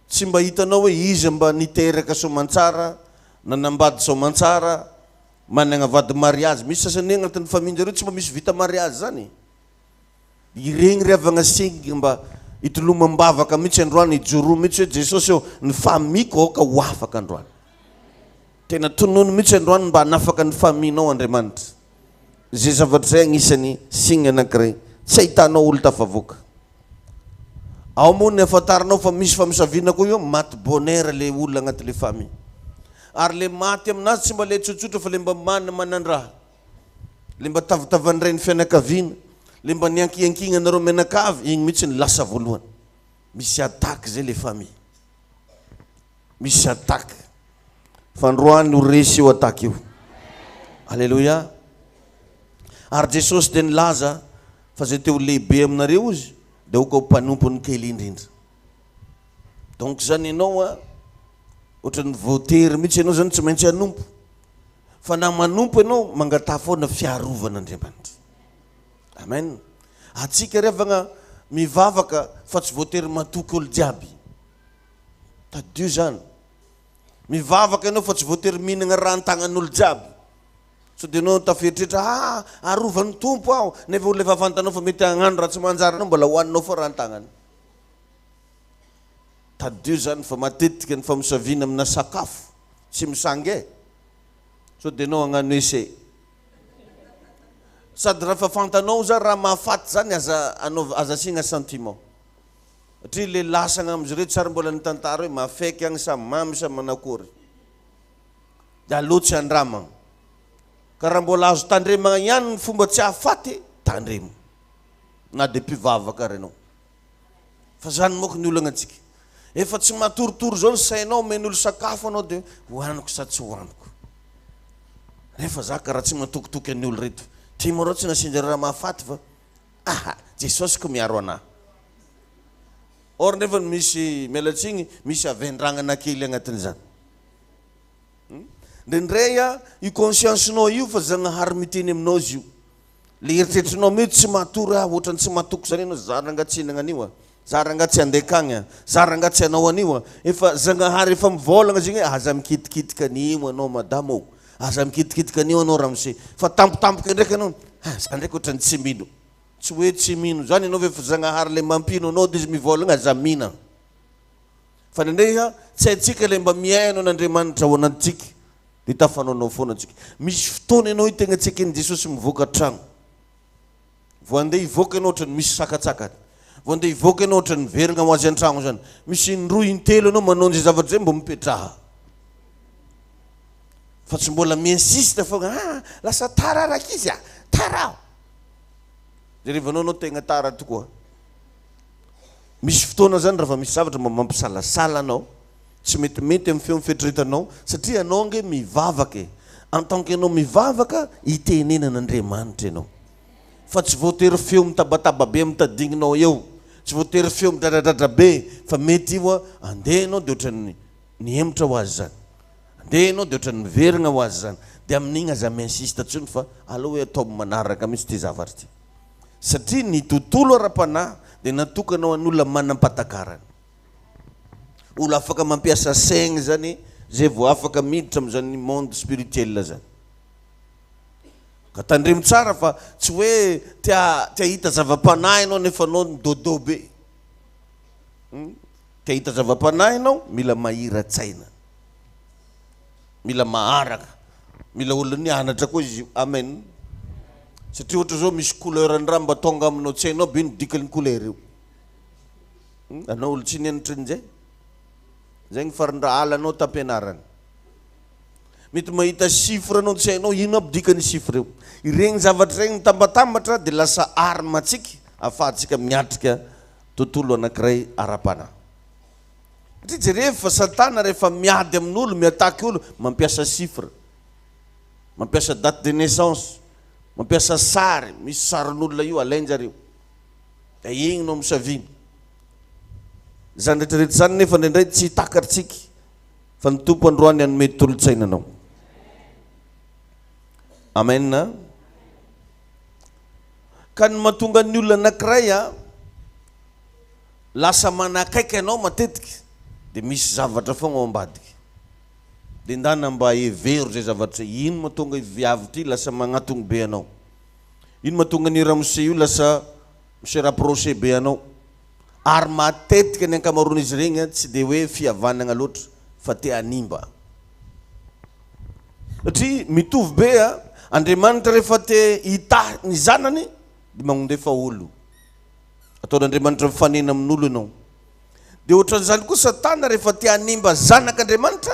Tsy mba hitanao hoe izy mba niteraka soamantsara, nanambady soamantsara, manana vady mariazy. Misy sasany agnatin'ny famille-njareo tsy mba misy vita mariazy zany. Iregny riavagna singa mba hitolomam-bavaka mihitsy androany, hijoro mihitsy hoe Jesosy eo ny famille-ko ka ho afaka androany. Tena tonono mihitsy androany mba hanafaka ny famille-nao Andriamanitra. Zay zavatra zay agnisan'ny signa anankiray. Tsy ahitanao olo tafavoaka. Ao moa ny afantaranao fa misy famosaviana koa io maty bonheur le olona agnatin'le famille. Ary le maty aminazy tsy mba le tsotsotra fa le mba manandraha. Le mba tavitavandray ny fianakaviana. Le mba niankiankina anareo mianakavy, igny mihitsy ny lasa voalohany. Misy attaque zay le famille. Misy attaque. Fandroany ho resy io attaque io. Alléluia. Ary Jesosy dia nilaza fa zay teo lehibe aminareo izy dia ho ka ho mpanompon'ny kely indrindra. Donc zany ianao ohatran'ny voatery mihitsy ianao zany tsy maintsy hanompo. Fa na manompo ianao mangatà foana fiarovan'Andriamanitra. Amen. Atsika revagna mivavaka fa tsy voatery matoky olo jiaby. Tadio zany. Mivavaka ianao fa tsy voatery mihinagna raha an-tagnan'olo jiaby. So dia anao taferitrehitra arovan'ny tompo aho nefa olo efa fantanao fa mety hagnano raha tsy manjary anao mbola hohaninao fa raha an-tagnany. Tadio zany fa matetika ny famosaviana amina sakafo tsy misange. So dia anao hagnano ese. Sady raha fa fantanao za raha mahafaty zany aza asiana sentiment. Satria le lasagna am'izy ireo tsara mbola nitantara hoe mafaiky agny sa mamy sa manakory. Dia aleo tsy andramagna. Ka raha mbola azo tandremagna ihany ny fomba tsy hahafaty, tandremo. Na dia mpivavaka renao. Fa zany moka ny olana antsika. Efa tsy matoritory zao ny sainao men'olo sakafo anao dia hohaniko sa tsy hohaniko. Nefa za ka raha tsy matokitoky an'ny olo reto. Ty marao tsy nasindra raha mahafaty fa Jesosy ko miaro anahy. Or nefa misy mialatsiny misy avendragnana kely agnatin'izany. Ndrendray io conscience-nao io fa Zagnahary miteny aminao izy io. Le eritreritrinao mety tsy matory ohatrany tsy matoko zany ianao za rangatsinagna anio za rangatsy andekagny za rangatsy anao anio efa Zagnahary efa mivolagna zegny aza mikitikitika anio anao madamo aza mikitikitika anio anao ramose fa tampotampoka ndraiky anao za ndraiky ohatrany tsy mino tsy hoe tsy mino zany anao efa Zagnahary le mampino anao dia izy mivolagna aza mina fa nendreha tsy haitsika le mba miaino n'Andriamanitra ao anatintsika dia tafanaonao foana antsika. Misy fotoana ianao tegna tsy eken'i Jesosy mivoaka tragno. Vao andeha hivoaka ianao ohatrany misy sakatsakany. Vao andeha hivoaka ianao ohatrany verina ho azy an-tragno zany. Misy indroa intelo ianao manao an'izay zavatra zay mba mipetraha. Fa tsy mbola miinsiste foana lasa tara raka izy tara. Dia rehefa anao tegna tara tokoa. Misy fotoana zany raha fa misy zavatra mba mampisalasala anao. Tsy metimety amin'ny feo mifetriretanao satria anao nge mivavaka en tant que anao mivavaka itenenan'Andriamanitra ianao. Fa tsy voatery feo mitabataba be mitadinginao eo. Tsy voatery feo midradradradra be fa mety io andeha ianao dia ohatrany nihemotra ho azy zany. Andeha ianao dia ohatrany miverina ho azy zany. Dia amin'igny aza miinsiste ntsony fa aleo hoe atao manaraka mihitsy ty zavatra ty. satria ny tontolo ara-panahy dia natokanao an'olona manam-patakarana, olo afaka mampiasa saigny zany zay vao afaka miditra amin'izany monde spirituel zany. Ka tandremo tsara fa tsy hoe tia hita zava-panahy ianao nefa anao dodo be. Tia hita zava-panahy ianao mila mahira-tsaina, mila maharaka, mila olo nianatra koa izy io. Amen. Satria ohatra zao misy couleur-ndraha mba tonga aminao tsy hainao be ny dikany couleur io. Anao olo tsy nianatra an'izay, zay ny farin-draha alanao tampianarana. Mety mahita chiffre anao tsy hainao ino aby dikany chiffre io. Iregny zavatra regny tambatambatra dia lasa arme atsika ahafahantsika miatrika tontolo anankiray ara-panahy. Satria jereo fa Satana rehefa miady amin'olo, miataky olo, mampiasa chiffre, mampiasa date de naissance, mampiasa sary, misy sarin'olona io alainjareo, da igny no misaviny. Zany rehetrarehetra zany nefa ndraindray tsy takatritsika fa ny tompo androany hanome tolotsainanao. Amen. Ka ny mahatonga ny olona anankiray lasa manakaiky anao matetika dia misy zavatra foagna ao ambadika, dia ndana mba hevero zay zavatra. Ino mahatonga viavy lasa magnatony be anao? Ino mahatonga ny ramose io lasa misy rapproché be anao? Ary matetika ny ankamaroan'izy regny tsy dia hoe fihavanana loatra fa te hanimba. Satria mitovy be Andriamanitra rehefa te hita ny zanany dia magnondefa olo, ataon'Andriamanitra mifanena amin'olo ianao. Dia ohatran'izany koa Satana rehefa te hanimba zanak'Andriamanitra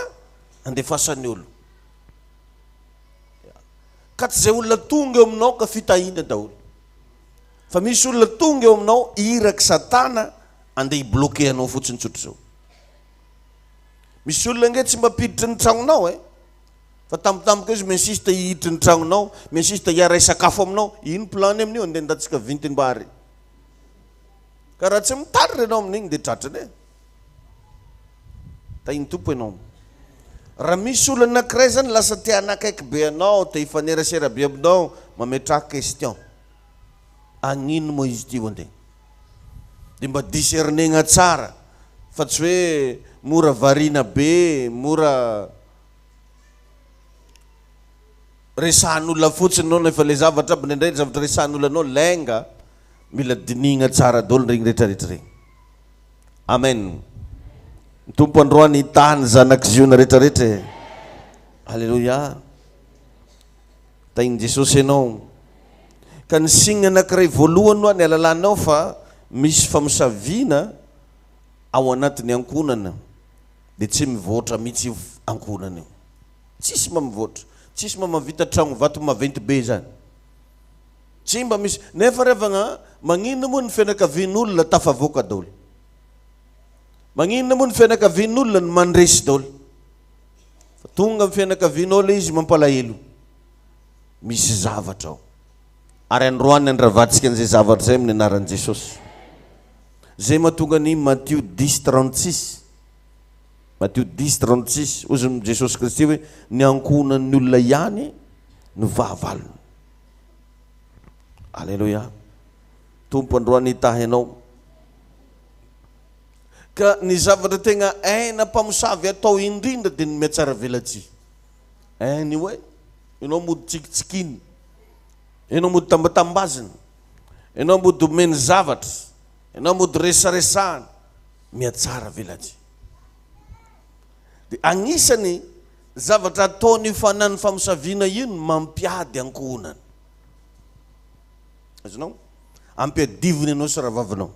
andefasany olo. Ka tsy izay olona tonga eo aminao ka fitahina daholo, fa misy olona tonga eo aminao iraky Satana andeha hibloquer anao fotsiny tsotra zao. Misy olona nge tsy mampiditra ny tragnonao fa tampotampoka izy miinsiste hiditra ny tragnonao, miinsiste hiara sakafo aminao. Ino plany amin'io? Andeha ndatsika vintim-bary. Ka raha tsy mitary ianao amin'igny dia tratrany tahiny tompo ianao. Raha misy olona anankiray zany lasa te hanakaiky be anao, te hifanerasera be aminao, mametraka question: agnino moa izy tio andeha? Dia mba discernegna tsara, fa tsy hoe mora variana be, mora resahan'olona fotsiny anao nefa le zavatra aby ndraindray zavatra resahan'olona anao lainga. Mila dinigna tsara daholo regny rehetrarehetra regny. Amen. Tompo androany hitahany zanak'iziona rehetrarehetra. Halleluja. Tainy Jesosy ianao. Ka ny signe anankiray voalohany hoa ny alalanao fa misy famosaviana ao anatin'ny ankonana, dia tsy mivoatra mihitsy io ankonana io. Tsisy mba mivoatra, tsisy mba mavita tragno vato maventy be zany, tsy mba misy. Nefa revagna magnino moa ny fianakavian'olona tafavoaka daholo, magnino moa ny fianakavian'olona ny mandresy daholo, fa tonga amin'ny fianakavianao le izy mampalahelo. Misy zavatra ao, ary androany andravatsika an'izay zavatra zay amin'ny anaran'i Jesosy. Zay mahatonga ny Matthieu 10:36, Matthieu 10:36 ozy Jesosy Kristy hoe ny ankonan'ny olona ihany no vahavalony. Alleluia. Tompo androany hitahy ianao. Ka ny zavatra tegna aina mpamosavy atao indrindra dia ny miatsara velatsy. Ainy hoe ianao mody tsikitsikiny, ianao mody tambatambazina, ianao mody omeny zavatra, ianao mody resaresahana, miatsara velatsy. Dia agnisany zavatra ataony fanany famosaviana io ny mampiady ankonana. Azonao? Ampiadiviny ianao sy ravavinao.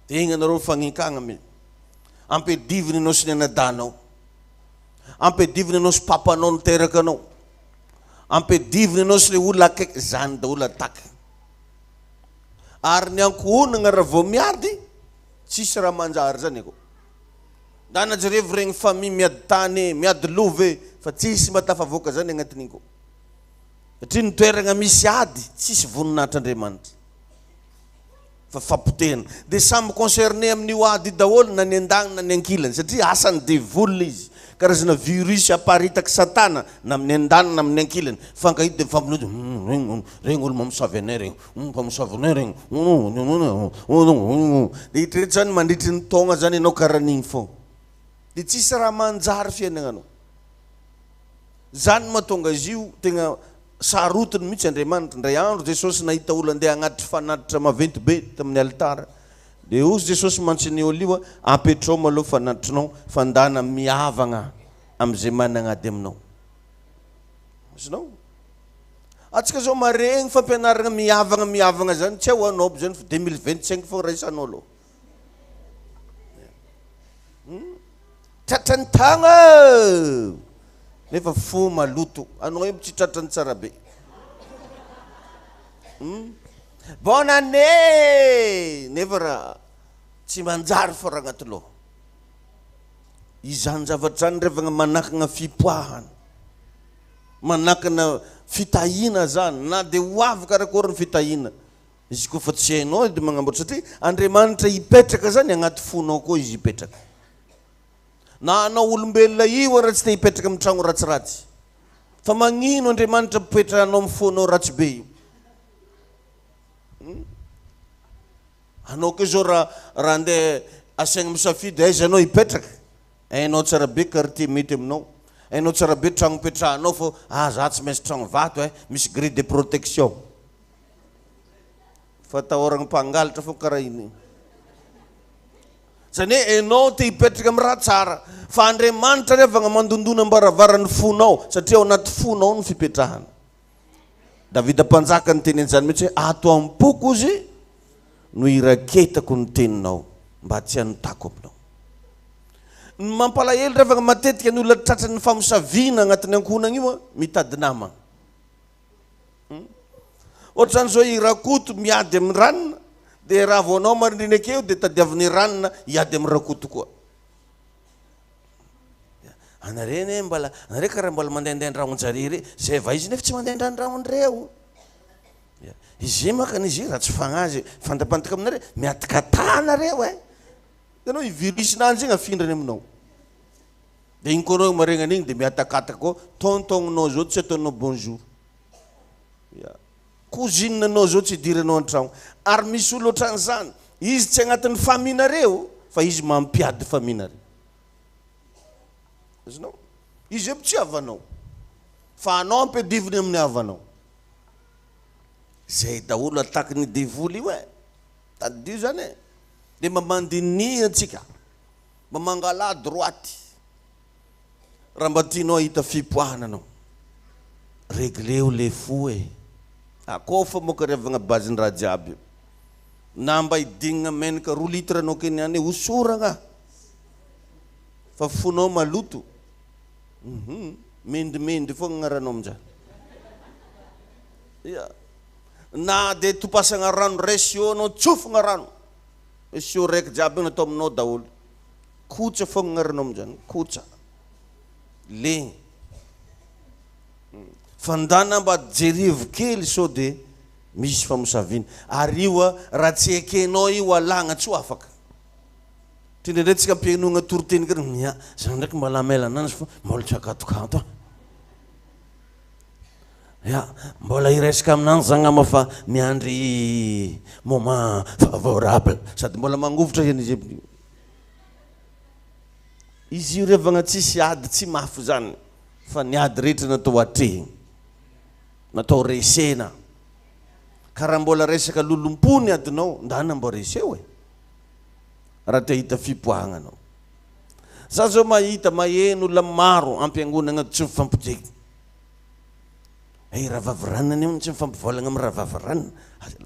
Tegna nareo fagninkagna me. Ampiadiviny ianao sy ny anadanao. Ampiadiviny ianao sy papanao niteraka anao. Ampiadiviny ianao sy le olona akaiky zany daholo ataky. Ary ny ankonana raha vao miady, tsisy raha manjary zany ako. Dana jerevy regny famille miady tany, miady love, fa tsisy mba tafavoaka zany agnatin'iny ko. Satria ny toerana misy ady tsisy voninahitr'Andriamanitra, fa fampotehana. Dia samy concerné amin'io ady daholo, na ny an-dagny na ny ankilany, satria asany devolina izy. karazana virus aparitaka satana na amin'ny andanina amin'ny ankilany fankahita dia mifampinojo regny olo mamosoavy anay regny mpamosoavy anay regny dia hitrehetra zany mandritry ny taogna zany ianao karaha n'igny fô dia tsisy raha manjary fiainagnanao zany mahatonga izy io tegna sarotiny mihitsy Andriamanitra ndray andro Jesosy nahita olo andeha agnatitra fanatitra maventy be tamin'ny altara dia ozy Jesosy manontsineo alio apetrao maloha fanatitrinao fandana miavagna amin'izay managnady aminao isinao atsika zao maregny fampianarana miavagna zany tsy ho anao zany 2025 fô raisanao aloha tratrany tagna nefa fo maloto anao io tsy tratrany tsara be bonne année nefa raha tsy manjary fô raha agnaty loha izany zavatra zany revagna manakagna fipoahana manakana fitahina zany na dia ho avy karakory ny fitahina izy koa fa tsy hainao dia magnamboatra satria Andriamanitra hipetraka zany agnaty fonao koa izy hipetraka na anao olombelona io raha tsy te hipetraka amin'ny tragno ratsiratsy fa magnino Andriamanitra mipetra anao amin'ny fonao ratsy be io anao koa zao raha andeha asaigna misafidy aiza anao hipetraka hainao tsara be quartier mety aminao hainao tsara be tragno hipetrahanao fô za tsy maintsy tragno vato misy grille de protection fa tahoragna mpangalatra fô karaha iny zany hoe enao te hipetraka amin'ny raha tsara fa Andriamanitra revagna mandondona ambaravarany fonao satria ao anaty fonao no fipetrahana Davida mpanjaka ny teny an'izany mihitsy hoe ato am-poko izy no iraketako ny teninao mba tsy hanotako aminao ny mampalahelo revagna matetika ny olona tratrany famosaviana agnatin'ny ankonagna io mitady nama ohatrany zao irakoto miady amin'ny ranona dia raha vao anao marindrina akeo dia tadiavin'ny ranona hiady amin'ny rakoto koa anareny anare karaha mbola mandehandeha andragnon-jare re zay va izy nefa tsy mandeha andragnon-dreo izy makany izy raha tsy fagnazy fantapantaka aminare miatikatànareo ianao ivirisinanzy igny afindrany aminao dia igny koa anao maregnan'igny dia miatakataka koa tontonginao zao tsy ataonao bonjour cousinenao zao tsy idiranao an-tragno ary misy olo ohatran'izany izy tsy agnatin'ny faminareo fa izy mampiady faminareo izinao izy eo tsy havanao fa anao ampidiviny amin'ny havanao zay daholo ataky ny devoly io tadio zany dia mamandini antsika mba mangala droite raha mba tianao hita fipoahana anao regleo le fo akô fa moka revagna baziny raha jiaby io na mba hidignina menaka 2 litre anao keniany hosoragna fa fonao maloto mendimendy fo agnaranao amin'izany na dia topasagna rano ratio anao tsofagna rano ratio raiky jiaby natao aminao daholo kotsa fo agnaranao amin'izany kotsa legny fandana mba jerivo kely sao dia misy famosaviana ary io raha tsy ekenao io alagna tsy ho afaka tindrindray tsika ampiainogna toroteny kary zany ndraiky mbola amela ananzy fa mbola tsy akatokato mbola iresaka aminanzy zany ama fa miandry moment favorable sady mbola mangovotra iany izy io revagna tsisy ady tsy mafy zany fa ny ady rehetra natao atrehina natao resena karaha mbola resaka lolompony adinao ndana mbo reseo raha te hita fipoahagna anao za zao mahita maheno olona maro ampiangonana tsy mifampijeky raha vavaranana io tsy mifampivolagna amin'ny raha vavaranana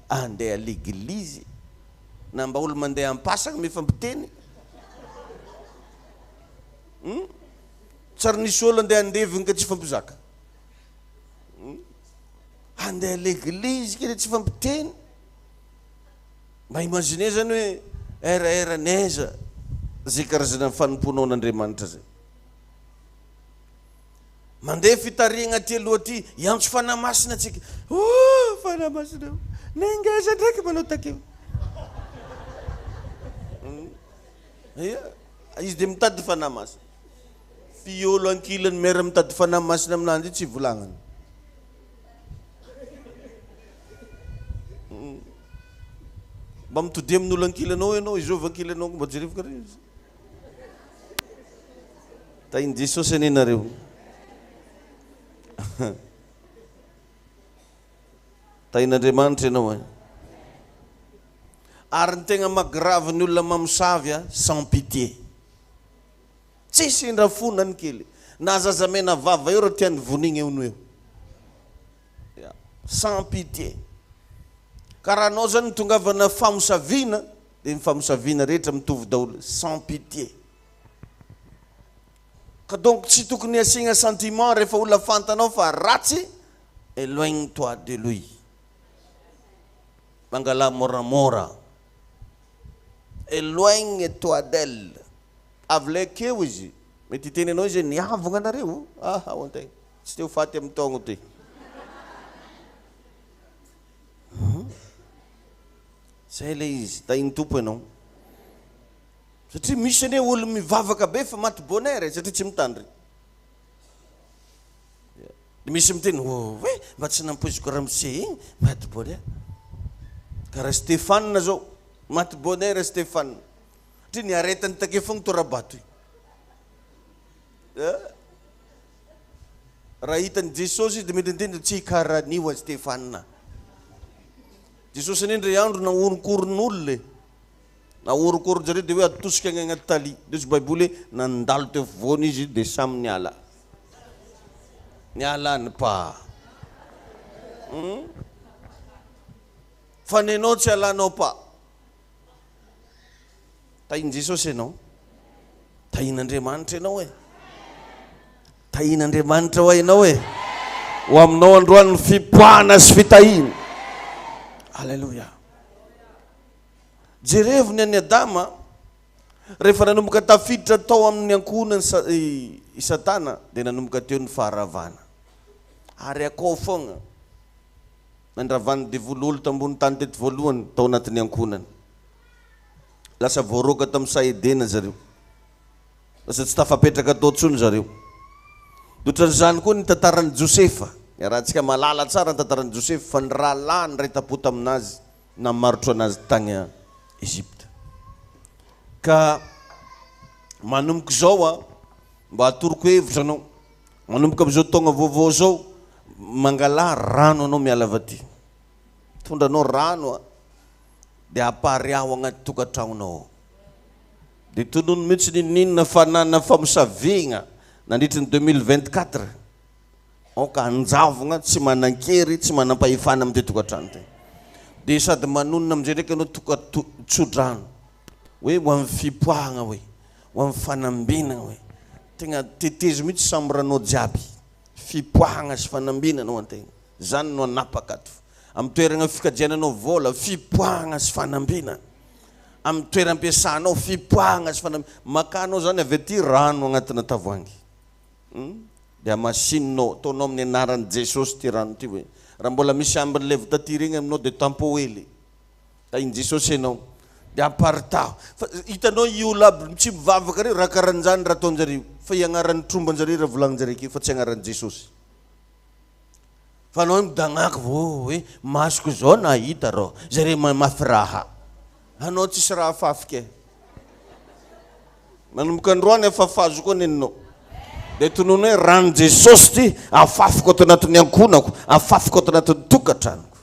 andeha l'eglizy na mba olo mandeha ampasagna mifampiteny tsary nisy olo andeha andevigna ka tsy fampizaka andeha l'eglizy kely tsy fampiteny mba imagine zany hoe eraeranaiza zay karazana fanomponao n'Andriamanitra zay mandeha fitariagna ty aloha ty iantso fanamasina atsika fanamasina nengeza ndraiky manao takeo izy dia mitady fanamasina fiolo ankilany miara mitady fanahy masina aminanjy tsy volagnany. Mba mitody amin'olo ankilanao ianao izova ankilanao mba jerevaka reo. Tainy Jesosy anenareo. Tain'Andriamanitra ianao e. Ary ny tegna magrave ny olona mamosavy sans pitié. Tsisy indrafona ny kely. Na zazamena vava eo raha tiany vonigny eo no eo. Sans pitié. Karaha anao zany tongavana famosaviana, dia ny famosaviana rehetra mitovy daholo sans pitié. Ka donc tsy tokony asiagna sentiment rehefa olona fantanao fa ratsy, éloigne-toi de lui. Mangala moramora. Éloigne-toi d'elle. Avlek eo izy. Mety tenenao izy niavogna anareo. Ao antegna. Tsy teo faty amin'ny taogno ty. Zay le izy, tainy tompo ianao. Satria misy ane olo mivavaka be fa maty bonheur satria tsy mitandry. Misy miteny, hoe, mba tsy nampoiziko ramose igny, maty bonheur. Karaha Stéphane zao, maty bonheur Stéphane. Satria niaretany take fogna torabato io. Raha hitany Jesosy dia mety entendra tsy karaha nio Stéphane. Jesosy nendry andro na oronkoron'olo le. Na oronkoron zareo dia hoe atosika agny agnaty talia. Dia Baiboly nandalo teo voany izy dia samy niala. Niala ny pa. Fa nenao tsy alanao pa. Tainy Jesosy ianao. Tain'Andriamanitra ianao e. Tain'Andriamanitra ho ianao e. Ho aminao androany fipoahana sy fitahina. Alléluia. Jerevony any Adama rehefa nanomboka tafiditra tao amin'ny ankonany i Satana dia nanomboka teo ny faharavana. Ary akao fogna nandravany devololo tambony tany teto voalohany tao anatin'ny ankonany. Lasa voaroka tamin'ny saedena zareo. Lasa tsy tafapetraka tao tsony zareo. Dotran'izany koa ny tantaran'i Josefa. Rahantsika malala tsara ny tantaran'i Josefa fa ny rahalahy niraita-poto aminazy namarotra anazy tagny Egypte. Ka manomboka zao mba atoroko hevitra anao. Manomboka amin'izao taogna vaovao zao mangala rano anao miala avy aty. Tondranao rano dia apary aho agnaty tokantragnonao. Dia tonono mihitsy ninona fanana famosaviana nandritry ny 2024. Ka anjavogna tsy manan-kery tsy manam-pahefana amin'ny tokantrano tegna. Dia sady manonona amin'izay ndraiky anao tsodrano hoe ho amin'ny fipoahana hoe ho amin'ny fanambinana hoe tegna teteza mihitsy sambranao jiaby. Fipoahana sy fanambinana ho antegna. Zany no anapakato. Amin'ny toerana fikajiananao vola fipoahana sy fanambinana. Amin'ny toeram-piasanao fipoahana sy fanambinana. Makanao zany avy aty rano agnatina tavoahangy. Dia masininao ataonao amin'ny anaran'i Jesosy ty rano ty hoe raha mbola misy ambiny levy taty regny aminao dia tampoely. Tainy Jesosy ianao. Dia apartaho. Fa hitanao olo aby tsy mivavaka reo raha karahan'izany raha ataon'jareo. Fa iagnaran'ny tromban'jareo raha volagnin'jareo ke fa tsy agnaran'i Jesosy. Fa anao midagnaka hoe masoko zao nahita rô zareo mafy raha. Anao tsisy raha afafika. Manomboka androany afafazo koa neninao. Dia tonono hoe rano Jesosy ty afafiko ato anatin'ny ankonako, afafiko ato anatin'ny tokantranoko.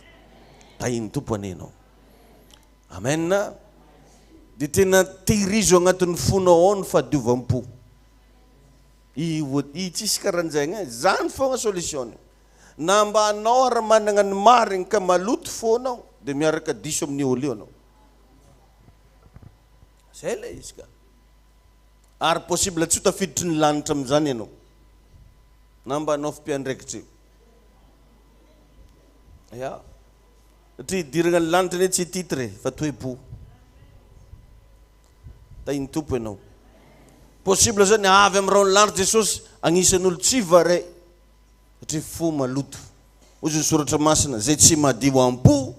Tainy tompo anenao. Amen. Dia tena tehirizo agnatin'ny fonao ao ny fahadiovampo. I tsisy karan'izay zany fogna solution. Na mba anao raha manana ny marina ka maloto fonao dia miaraka diso amin'ny olo io anao. Zay le izy ka. Ary possible tsy ho tafiditry ny lanitra amin'izany ianao. Na mba anao fimpiandraikitra io. Ya. Satria idirana ny lanitra ne tsy titre fa toe-po. Tainy tompo ianao. Possible zany avy amin'ny raon'ny lanitra Jesosy agnisan'olo tsy varay. Satria fo maloto. Ozy ny soratra masina zay tsy madio am-po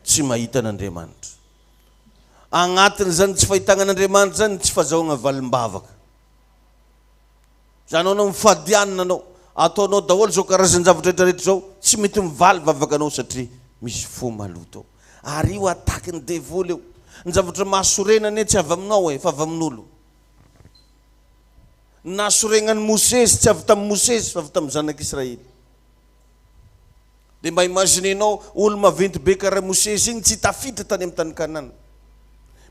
tsy mahita an'Andriamanitra. Agnatiny zany tsy fahitana an'Andriamanitra zany tsy fahazahoana valim-bavaka. zany anao mifadianina anao ataonao daholo zao karazan-javatra rehetrarehetra zao tsy mety mivaly vavaka anao satria misy fo maloto ao ary io ataky ny devoly eo ny zavatra mahasorenany tsy avy aminao fa avy amin'olo nasoregnany Mosesy tsy avy tamin'ny Mosesy fa avy tamin'ny zanak'Israely dia mba imaginenao olo maventy be karaha Mosesy igny tsy tafiditra tany amin'ny tany Kanana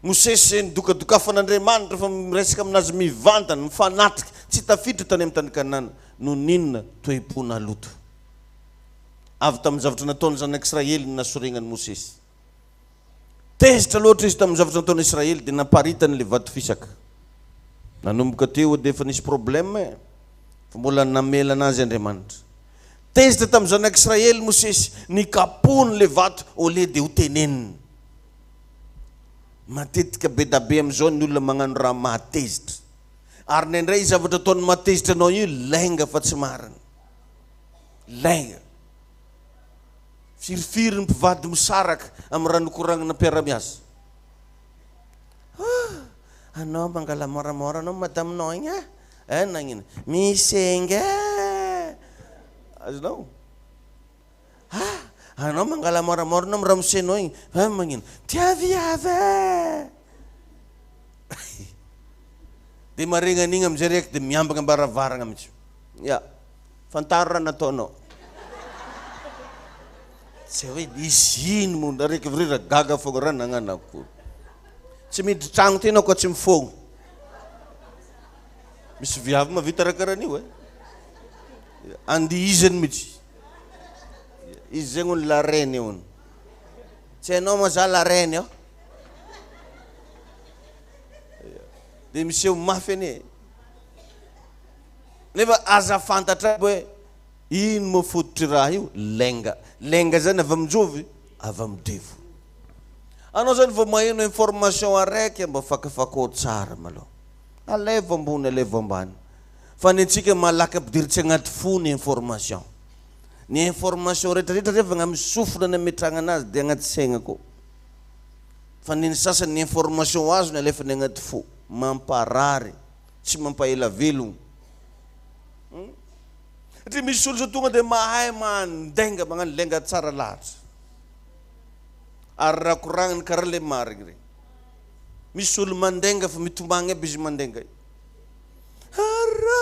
Mosesy zay nidokadokafanaN'Andriamanitra fa miresaka aminazy mivantana mifanatrika tsy tafiditra tany amin'ny tany Kanana no ninona toe-pona loto avy tamin'ny zavatra nataony zanak'Israely ny nasoregnany Mosesy tezitra loatra izy tamin'ny zavatra nataony Israely dia naparitany le vato fisaka nanomboka teo dia efa nisy problème fa mbola namela anazy Andriamanitra tezitra tamin'ny zanak'Israely Mosesy nikapony le vato au lieu dia ho teneniny matetika be da be amin'izao ny olona magnano raha mahatezitra ary nendray zavatra ataony mahatezitra anao io lainga fa tsy marina lainga firifiry ny mpivady misaraka amin'ny raha nikoragnina mpiara-miasa anao mangala moramora anao madaminao igny nagnina misenga azonao anao mangala moramora anao miramosenao igny magnina tiaviava dia maregnany igny amizay raiky dia miambagna ambaravaragna mihitsy ya fantaro raha nataonao tsy hoe izy ino mo araiky virira gaga foga raha nagnanako tsy miditra tragno tena koa tsy mifogno misy viavy mavita raha karahan'io andihizany mihitsy izy zegny ony la reine ony tsy hainao ma za la reine ao dia miseho mafy anie nefa aza fantatra hoe ino mo fototry raha io lenga zany avy aminjovy avy amin'ny devo anao zany vao maheno information araiky mba fakafakao tsara maloha alevo ambony alevo ambany fa ny antsika malaky ampidiritsy agnaty fo ny information rehetrarehetra rehefa amin'ny sofina ny ametragna anazy dia agnaty saigna koa fa ny sasany ny information azo ny alefany agnaty fo mamparary tsy mampaela velogno satria misy olo zao tonga dia mahay mandenga magnano lenga tsara lahatra ary raha koragniny karaha le marigny regny misy olo mandenga fa mitombagna aby izy mandenga ara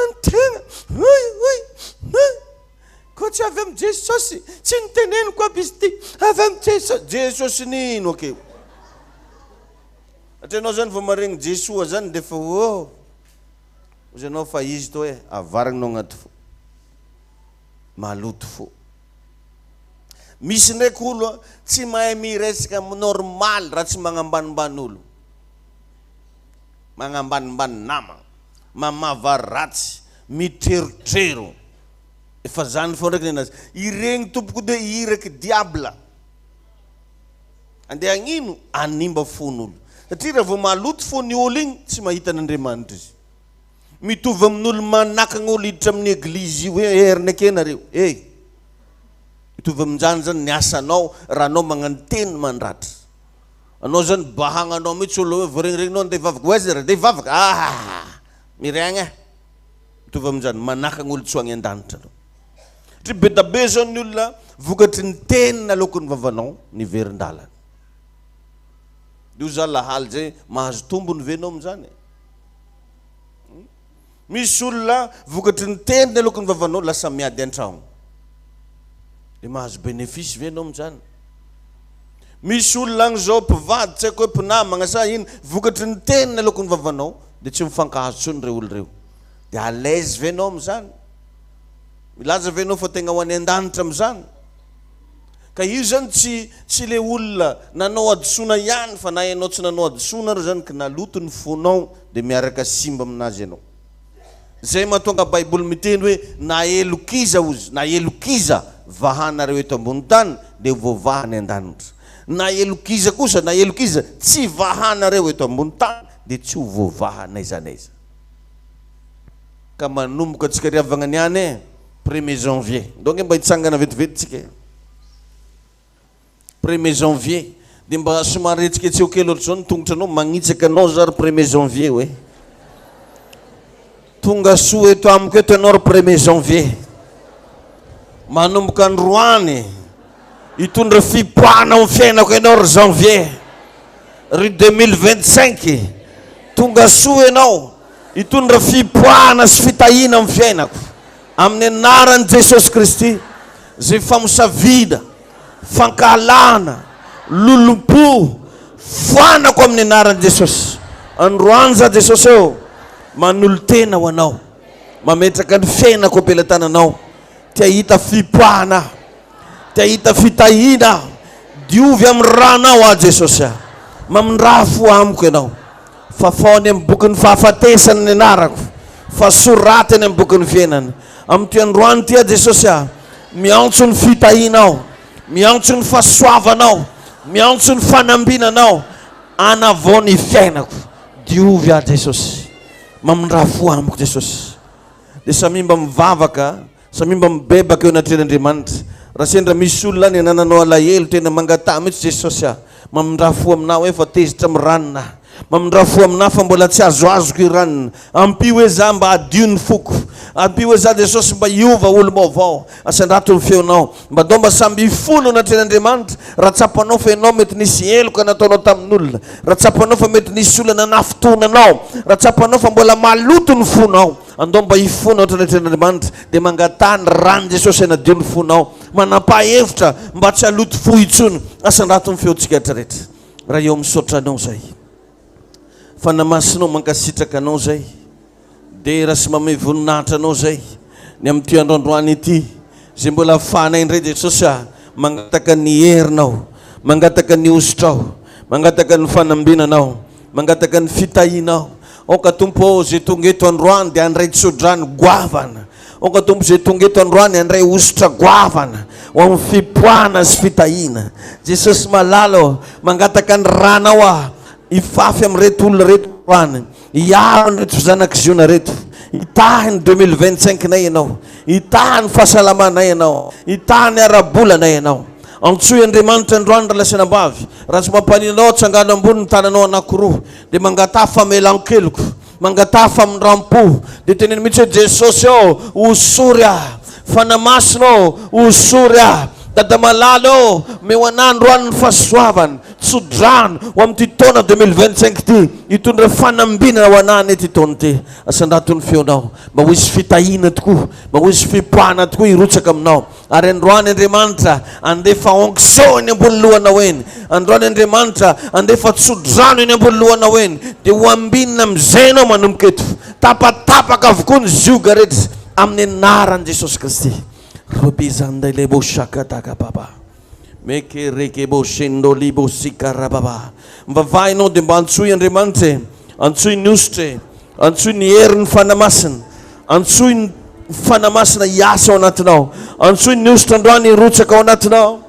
antegna koa tsy avy amin'ny Jesosy tsy niteneniko aby izy ty avy amin'ny Jesosy nino akeo satria anao zany vao maregny Jesoa zany dia fa ozy anao fa izy to hoe avaragnao agnaty fo maloto fo misy ndraiky olo tsy mahay miresaka normal raha tsy magnambanimbany olo magnambanimbany nama mamava ratsy mitrerotrero efa zany fo ndraiky nenazy iregny tompoko dia iraky diabla andeha agnino animba fon'olo satria raha vao maloto fony olo igny tsy mahita an'Andriamanitra izy mitovy amin'olo manakagna olo hiditra amin'ny eglizy io hoe herina akenareo mitovy amin'izany zany ny asanao raha anao magnano teny mandratra anao zany bahagnanao mihitsy olo hoe voaregniregninao andeha hivavaka oaizy raha dia hivavaka miregna mitovy amin'izany manakagna olo tsoagny an-danitra anao satria be da be zao ny olona vokatry ny teny naloko ny vavanao ny verin-dalana io za lahaly zay mahazo tombony venao amin'izany misy olona vokatry ny teny naloko ny vavanao lasa miady an-tragno dia mahazo bénéfice venao amin'izany misy olona agny zao mpivady tsy haiko hoe mpinamagna sa ino vokatry ny teny naloko ny vavanao dia tsy mifankahazo tsony reo olo reo dia alaise venao amin'izany milaza venao fa tegna ho any an-danitra amin'izany ka io zany tsy le olona nanao adisona ihany fa na ianao tsy nanao adisona ro zany ka naloto ny fonao dia miaraka simba aminazy ianao zay mahatonga baiboly miteny hoe na elokiza ozy na elokiza vahanareo eto ambony tany dia voavahany an-danitra na elokiza kosa na elokiza tsy vahanareo eto ambony tany dia tsy ho voavahana aiza naiza ka manomboka atsika riavagna niany 1er janvier donc mba hitsangana vetivety 1er janvier dia mba somary etsiketseo kely ohatry zao ny tongotra anao magnitsaka anao zary 1er janvier hoe tonga soa eto amiko eto ianao 1er janvier manomboka androany hitondra fipoahana amin'ny fiainako ianao ry janvier ry 2025 tonga soa ianao hitondra fipoahana sy fitahina amin'ny fiainako amin'ny anaran'i Jesosy Kristy zay famosavida fankahalana lolompo foanako amin'ny anaran'i Jesosy androany za Jesosy eo manolo tena ho anao mametraka ny fiainako ampelantananao tia hita fipoahana tia hita fitahina diovy amin'ny ranao a Jesosy mamindrafo amiko ianao fafaony amin'ny bokin'ny fahafatesany ny anarako fasoratany amin'ny bokin'ny fiainana amin'ny ty androany tia Jesosy miantso ny fitahinao miantso ny fahasoavanao miantso ny fanambinanao anavao ny fiainako diovy a Jesosy mamindrafo amiko Jesosy dia samimba mivavaka samimba mibebaka eo anatren'Andriamanitra raha sendra misy olona ny anananao alahelo tena mangatà mihitsy Jesosy mamindrafo aminao efa tezitra miranona mamindrafo aminao fa mbola tsy azoazoko iranona ampio hoe za mba adio ny foko ampio hoe za Jesosy mba hiova olo vaovao asandrato ny feonao mba dao mba samby folo anatren'Andriamanitra raha tsapanao fa ianao mety nisy eloka nataonao tamin'olona raha tsapanao fa mety nisy olona nafotonanao raha tsapanao fa mbola maloto ny fonao andao mba hifonao anatren'Andriamanitra dia mangatany rano Jesosy anadio ny fonao manapa-hevitra mba tsy haloto fo itsony asandrato ny feontsika rehetrarehetra raha eo misotranao zay fanamasinao mankasitraka anao zay dia raha sy mamay voninahitra anao zay ny amin'ny ty androandroany ity zay mbola ahafahanay indray Jesosy mangataka ny herinao mangataka ny ositrao mangataka ny fanambinanao mangataka ny fitahinao oka tompo zay tonga eto androany dia andray tsodrany goavana oka tompo zay tonga eto androany andray ositra goavana ho amin'ny fipoahana sy fitahina Jesosy malalo mangataka ny ranao ifafy amin'ny reto olona reto androany hiaro ny reto zanak'iziona reto hitahiny 2025 nay ianao hitahiny fahasalamanay ianao hitahiny arabolanay ianao antsoy Andriamanitra androany raha lasanambavy raha tsy mampaninanao tsangano ambony ny tananao anakiroa dia mangatà famelan-keloko mangatà famindram-po dia teneny mihitsy hoe Jesosy ao osory fanamasinao osory dada malalo meo anandroany ny fahasoavany tsodrano ho amin'ity taona 2025 ty hitondra fanambinana ho anany ety taona ty asandrato ny feonao mba ho isy fitahina tokoa mba ho isy fipoahana tokoa hirotsaka aminao ary androany Andriamanitra andefa onction eny ambony lohanao eny androany Andriamanitra andefa tsodrano eny ambony lohanao eny dia ho ambinina amizay anao manomboka eto tapatapaka avokoa ny zioga rehetra amin'ny anaran'i Jesosy Kristy robizandailebo shakataka baba mekerekebo shendolibo sikarababa mivavahinao dia mba antsoy Andriamanitra antsoy ny ositra antsoy ny herin'ny fanamasina antsoy ny fanamasina hiasa ao anatinao antsoy ny ositra androany hirotsaka ao anatinao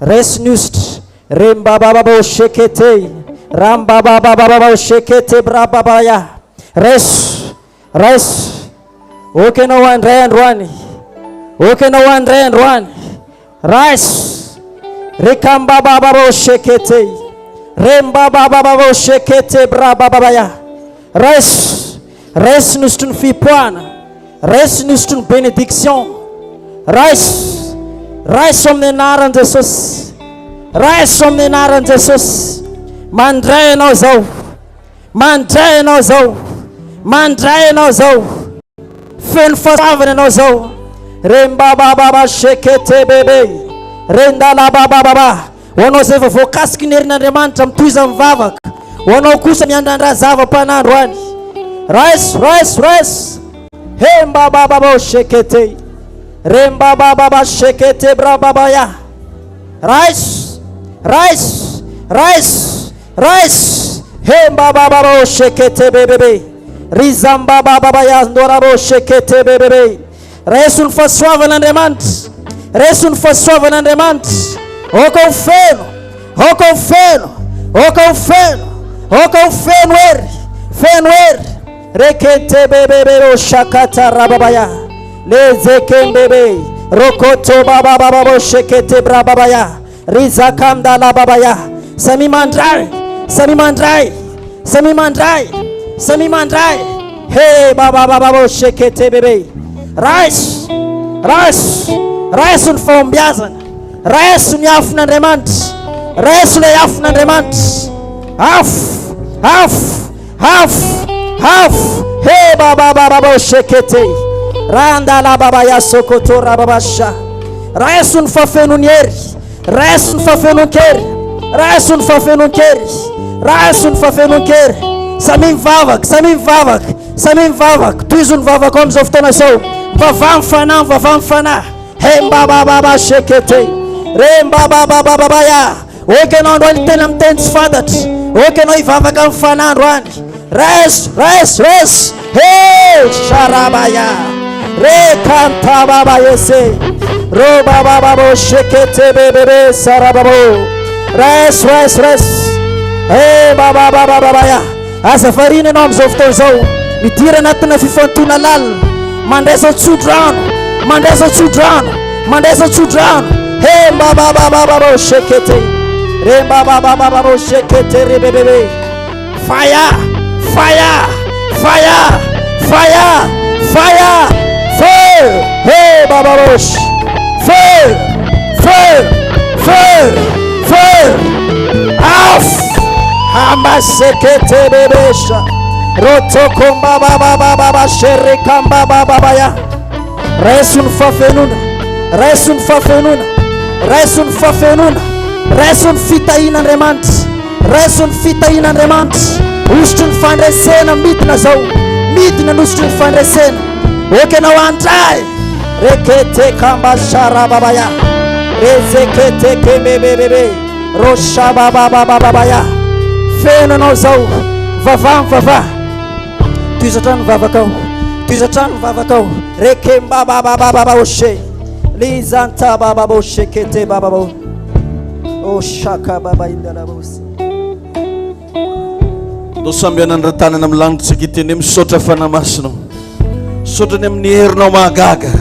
resnust rembababa shekete rambababa shekete brababaya res okenao andray androany okenao andray androany res rekambababa shekete rembababa shekete brababaya res nostro ny fipoahana res nostro ny benediction rais amin'ny anaran'i Jesosy rais amin'ny anaran'i Jesosy mandray anao zao mandray anao zao mandray anao zao feno fahasoavana anao zao rembababa shekete bebe rendalabababa ho anao zay efa voakasiky ny herin'Andriamanitra mitoiza mivavaka ho anao kosa miandrandra zava-panandro any rais hembababa shekete rembababa shekete brababaya rais hembababa shekete bebebe rizambababaya ndorabo shekete bebebe reso ny fahasoavan'Andriamanitra reso ny fahasoavan'Andriamanitra oko feno eri rekete bebe shakata rababaya lezeke bebe rokoto baba baba shekete brababaya rizakamda la babaya samimandrai hey baba baba shekete bebe rise und vom biazan rise und yafna remant rise le yafna remant half hey baba baba shekete randa la baba ya sokoto rababasha rise und fafenunier rise und fafenunker samim vavak tuizun vavak om zoftona so vavam fana hemba baba shekete remba baba ya oke no ndo tenam tens fadat oke no vavak am fana rwan res hey sharabaya re kanta baba yese ro baba shekete bebe sarababo res hey baba ya asafarine nom zofto zo mitira natna fifantuna lal mandesa chudran hey baba shekete re baba shekete re bebe fire hey baba rosh fire off hamasekete bebesha rotokomba baba sherikamba baba ya resun fita ina remant ustun fandresena mitna zau mitna ustun fandresena oke na wantrai rekete kamba shara baba ya rezekete kembebebe rosha baba ya feno no zau vava tuizatran vavakau rekemba baba oshe lizanta baba oshe kete baba o shaka baba indala bosi dosambianan ratana nam lang sekitin sotra fanamasno sotra nem nierno magaga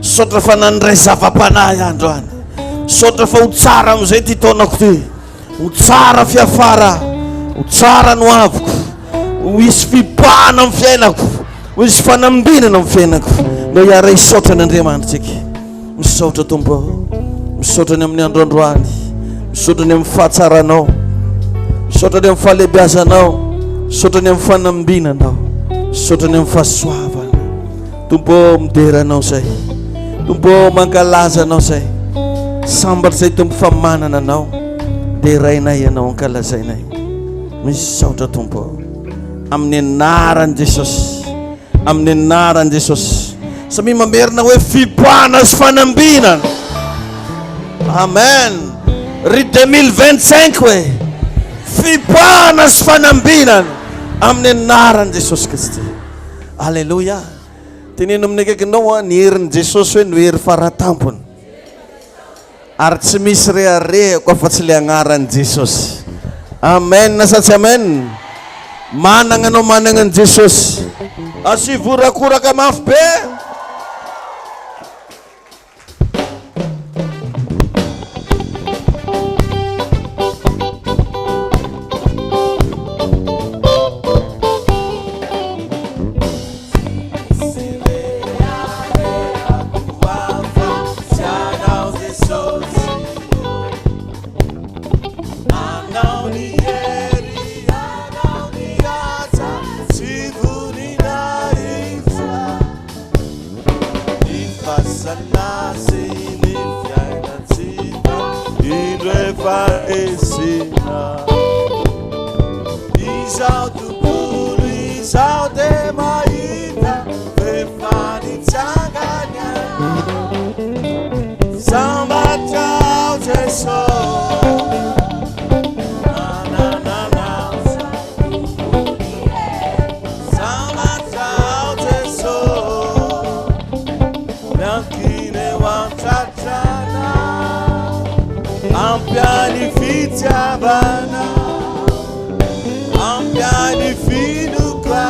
sotra fanan resafa panaya andwan sotra fa utsara mzeti tonokti utsara fiafara utsara nuavku uisfipana mfenako uisfanambina na mfenako no yare sotra nandriamantsiki misotra tumpo misotra nem niandrondroani misotra nem fatsarano misotra nem falebiazanao misotra nem fanambinanao misotra nem fasoavana tumpo mideranao zay tumpo mankalazanao zay sambatry zay tumpo famanana anao de rainay anao ankalazainay misaotra tumpo amin'ny anaran Jesosy samy mamerina hoe fipoana sy fanambinana amen ry 2025 hoe fipoana sy fanambinana amin'ny anaran Jesosy Kristy alleluia teneno amin'ny akaikinao ny herin'i Jesosy hoe no hery faratampony ary tsy misy reharehako afa tsy le agnaran'i Jesosy amen na satsy amen managna anao managna an'i Jesosy asivorakoraka mafy be Ampiani fino qua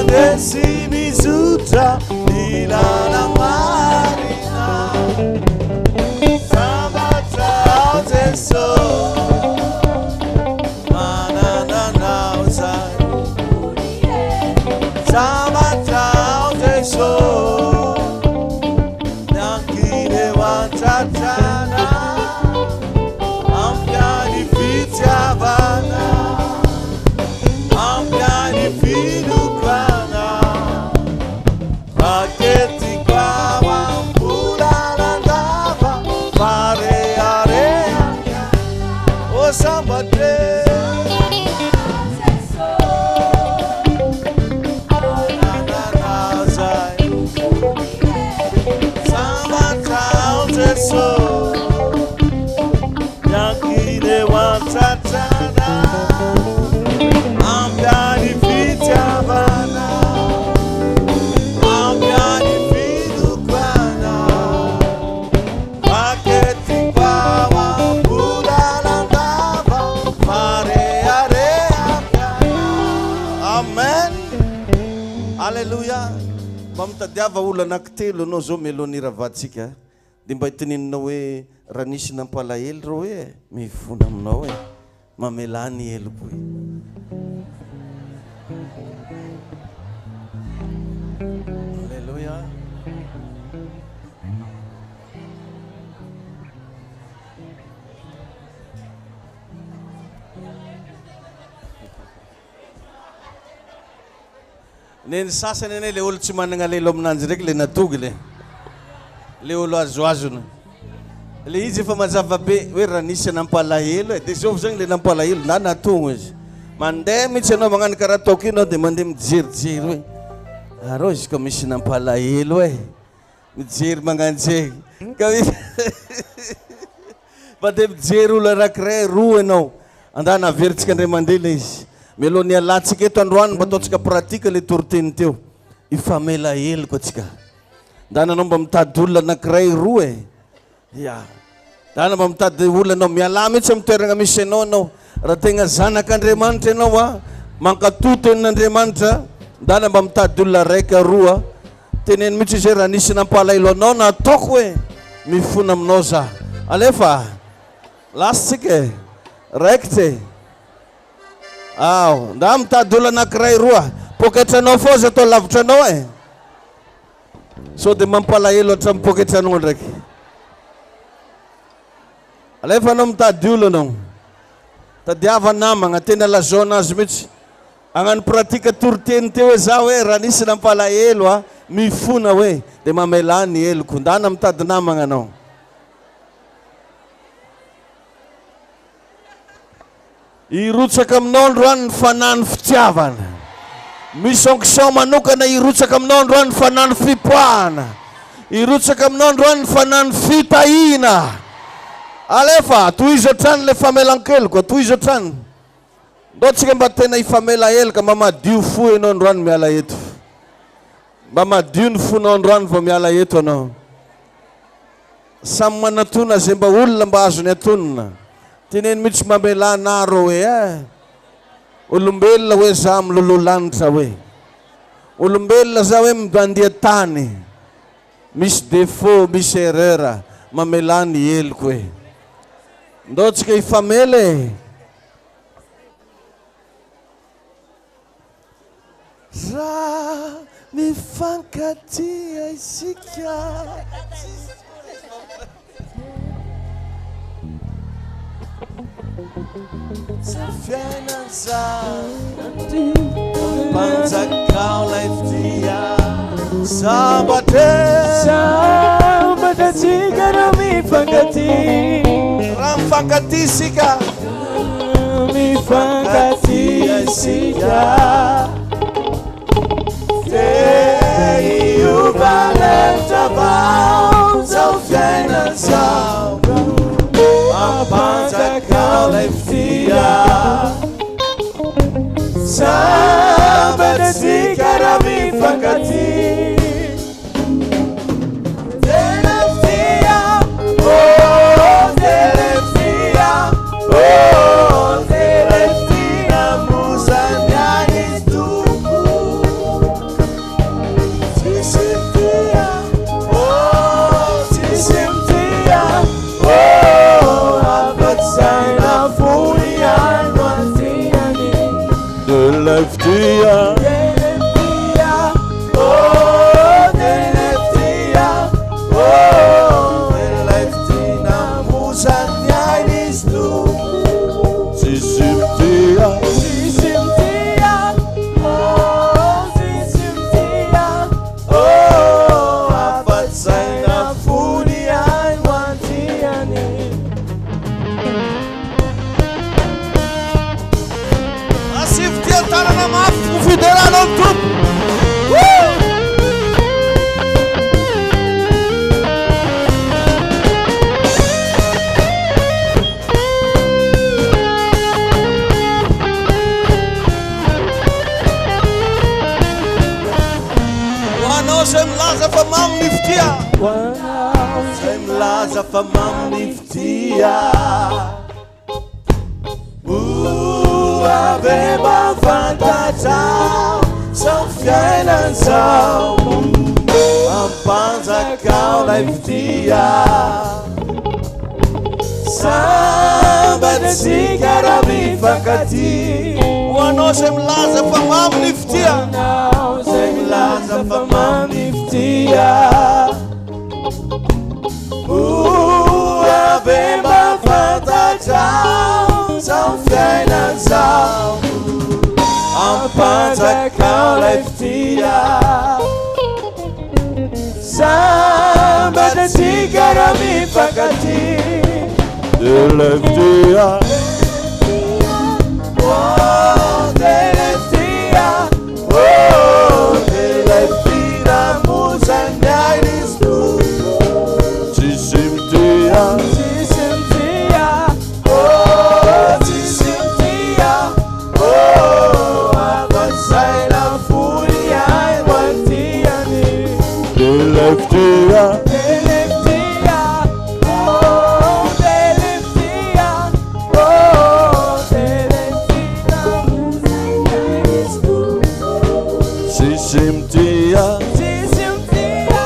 Desimizuta Nilana Marina Samata Oteso Manana Nausai Samata Oteso Nankine Watatana Ampiani Fitiavana Ampiani Filukana Paketi kwa Wampula Landava Pare Area O Sambate Sambata Oteso Yankine Watatana Ampiani Fitiavana Ampiani Filukwana Paketi kwa Wampula Landava Pare Area Amen Hallelujah Mamitadiava olo anankitelo anao zao meloni ravatsika dia mba hiteneninao hoe raha nisy nampalahelo reo hoe mifona aminao hoe mamelany eloko hoe Hallelujah Neny sasany ane le olo tsy manana lelo aminanjy ndraiky le natogy le olo azoazona le izy efa mazava be hoe raha nisy nampalahelo dia zao zagny le nampalahelo na natogno izy mandeha mihitsy anao magnano karaha ataoko io anao dia mandeha mijerijery hoe arô izy ka misy nampalahelo e mijery magnano zegny ka mandeha mijery olo anankiray roa ianao andana averitsika andray mandeha le izy meloni alantsika eto androany mba ataontsika pratika le toriteny teo ifamela heloko atsika ndana anao mba mitady olona anankiray roa e ya ndana mba mitady olona anao miala mihitsy amin'ny toerana misy anao raha tegna zanak'Andriamanitra ianao a mankatoto en'Andriamanitra ndana mba mitady olona raika roa teneny mihitsy izy raha nisy nampalahelo anao na ataoko hoe mifona aminao za alefa lasitsika e raikitsy aw nda mitady olo anankiray roa poketranao fô za atao lavitranao e so dia mampalahelo hatramin'ny poketranao ndraiky alefa anao mitady olo anao tadiava namagna tena lazao anazy mihitsy agnano pratika toriteny teo hoe za hoe raha nisy nampalahelo a mifona hoe dia mamelany heloko ndana mitady namagna anao irotsaka aminao androany ny fanany fitiavana misy onction manokana irotsaka aminao androany ny fanany fipoahana irotsaka aminao androany ny fanany fitahina alefa tohizo hatrany le famelan-keloko tohizo hatrany ndao tsika mba tena ifamela helika mba madio fo ianao androany miala eto mba madio ny fonao androany vao miala eto anao samy manatona zay mba olona mba azony atonona teneny mihitsy mamelana rô hoe olombelona hoe za milololanitra hoe olombelona za hoe mandeha tany misy défaut misy erreur mamelany heloko hoe ndao tsika ifamele raha mifankatia isika Safiananza Panzakau leftia Sabate Sika Rami Fangati Ram Fangati Sika Mi Fangati Sika Te Ubalenta Bau Safiananza Panzakau leftia Sabate Sika Rami Fangati Deleftia, oh, Deleftia, oh, Deleftina, Musanya Nistu, Sisimtia, Sisimtia, oh, Sisimtia, oh, apat sana fudian wantiani. Asiftia tanana mafu fidela non tup. Sem laza fa mam niftia. Sem laza fa mam niftia. Abeba fantasia, são fiançao. Ampanza kau niftia. Samba de sigara bifakati. Wano sem laza fa mam niftia. Sem laza fa mam niftia. Abeba fantasia, são fiançao. Ampanza kau niftia. Samba de sigara bifakati. Deleftia, oh, Deleftia, oh, Deleftina, Musanya Nistu, Sisimtia, Sisimtia, oh, Sisimtia, oh, Avanzaina Furia Wantiani, Deleftia, Sisimtia, Sisimtia,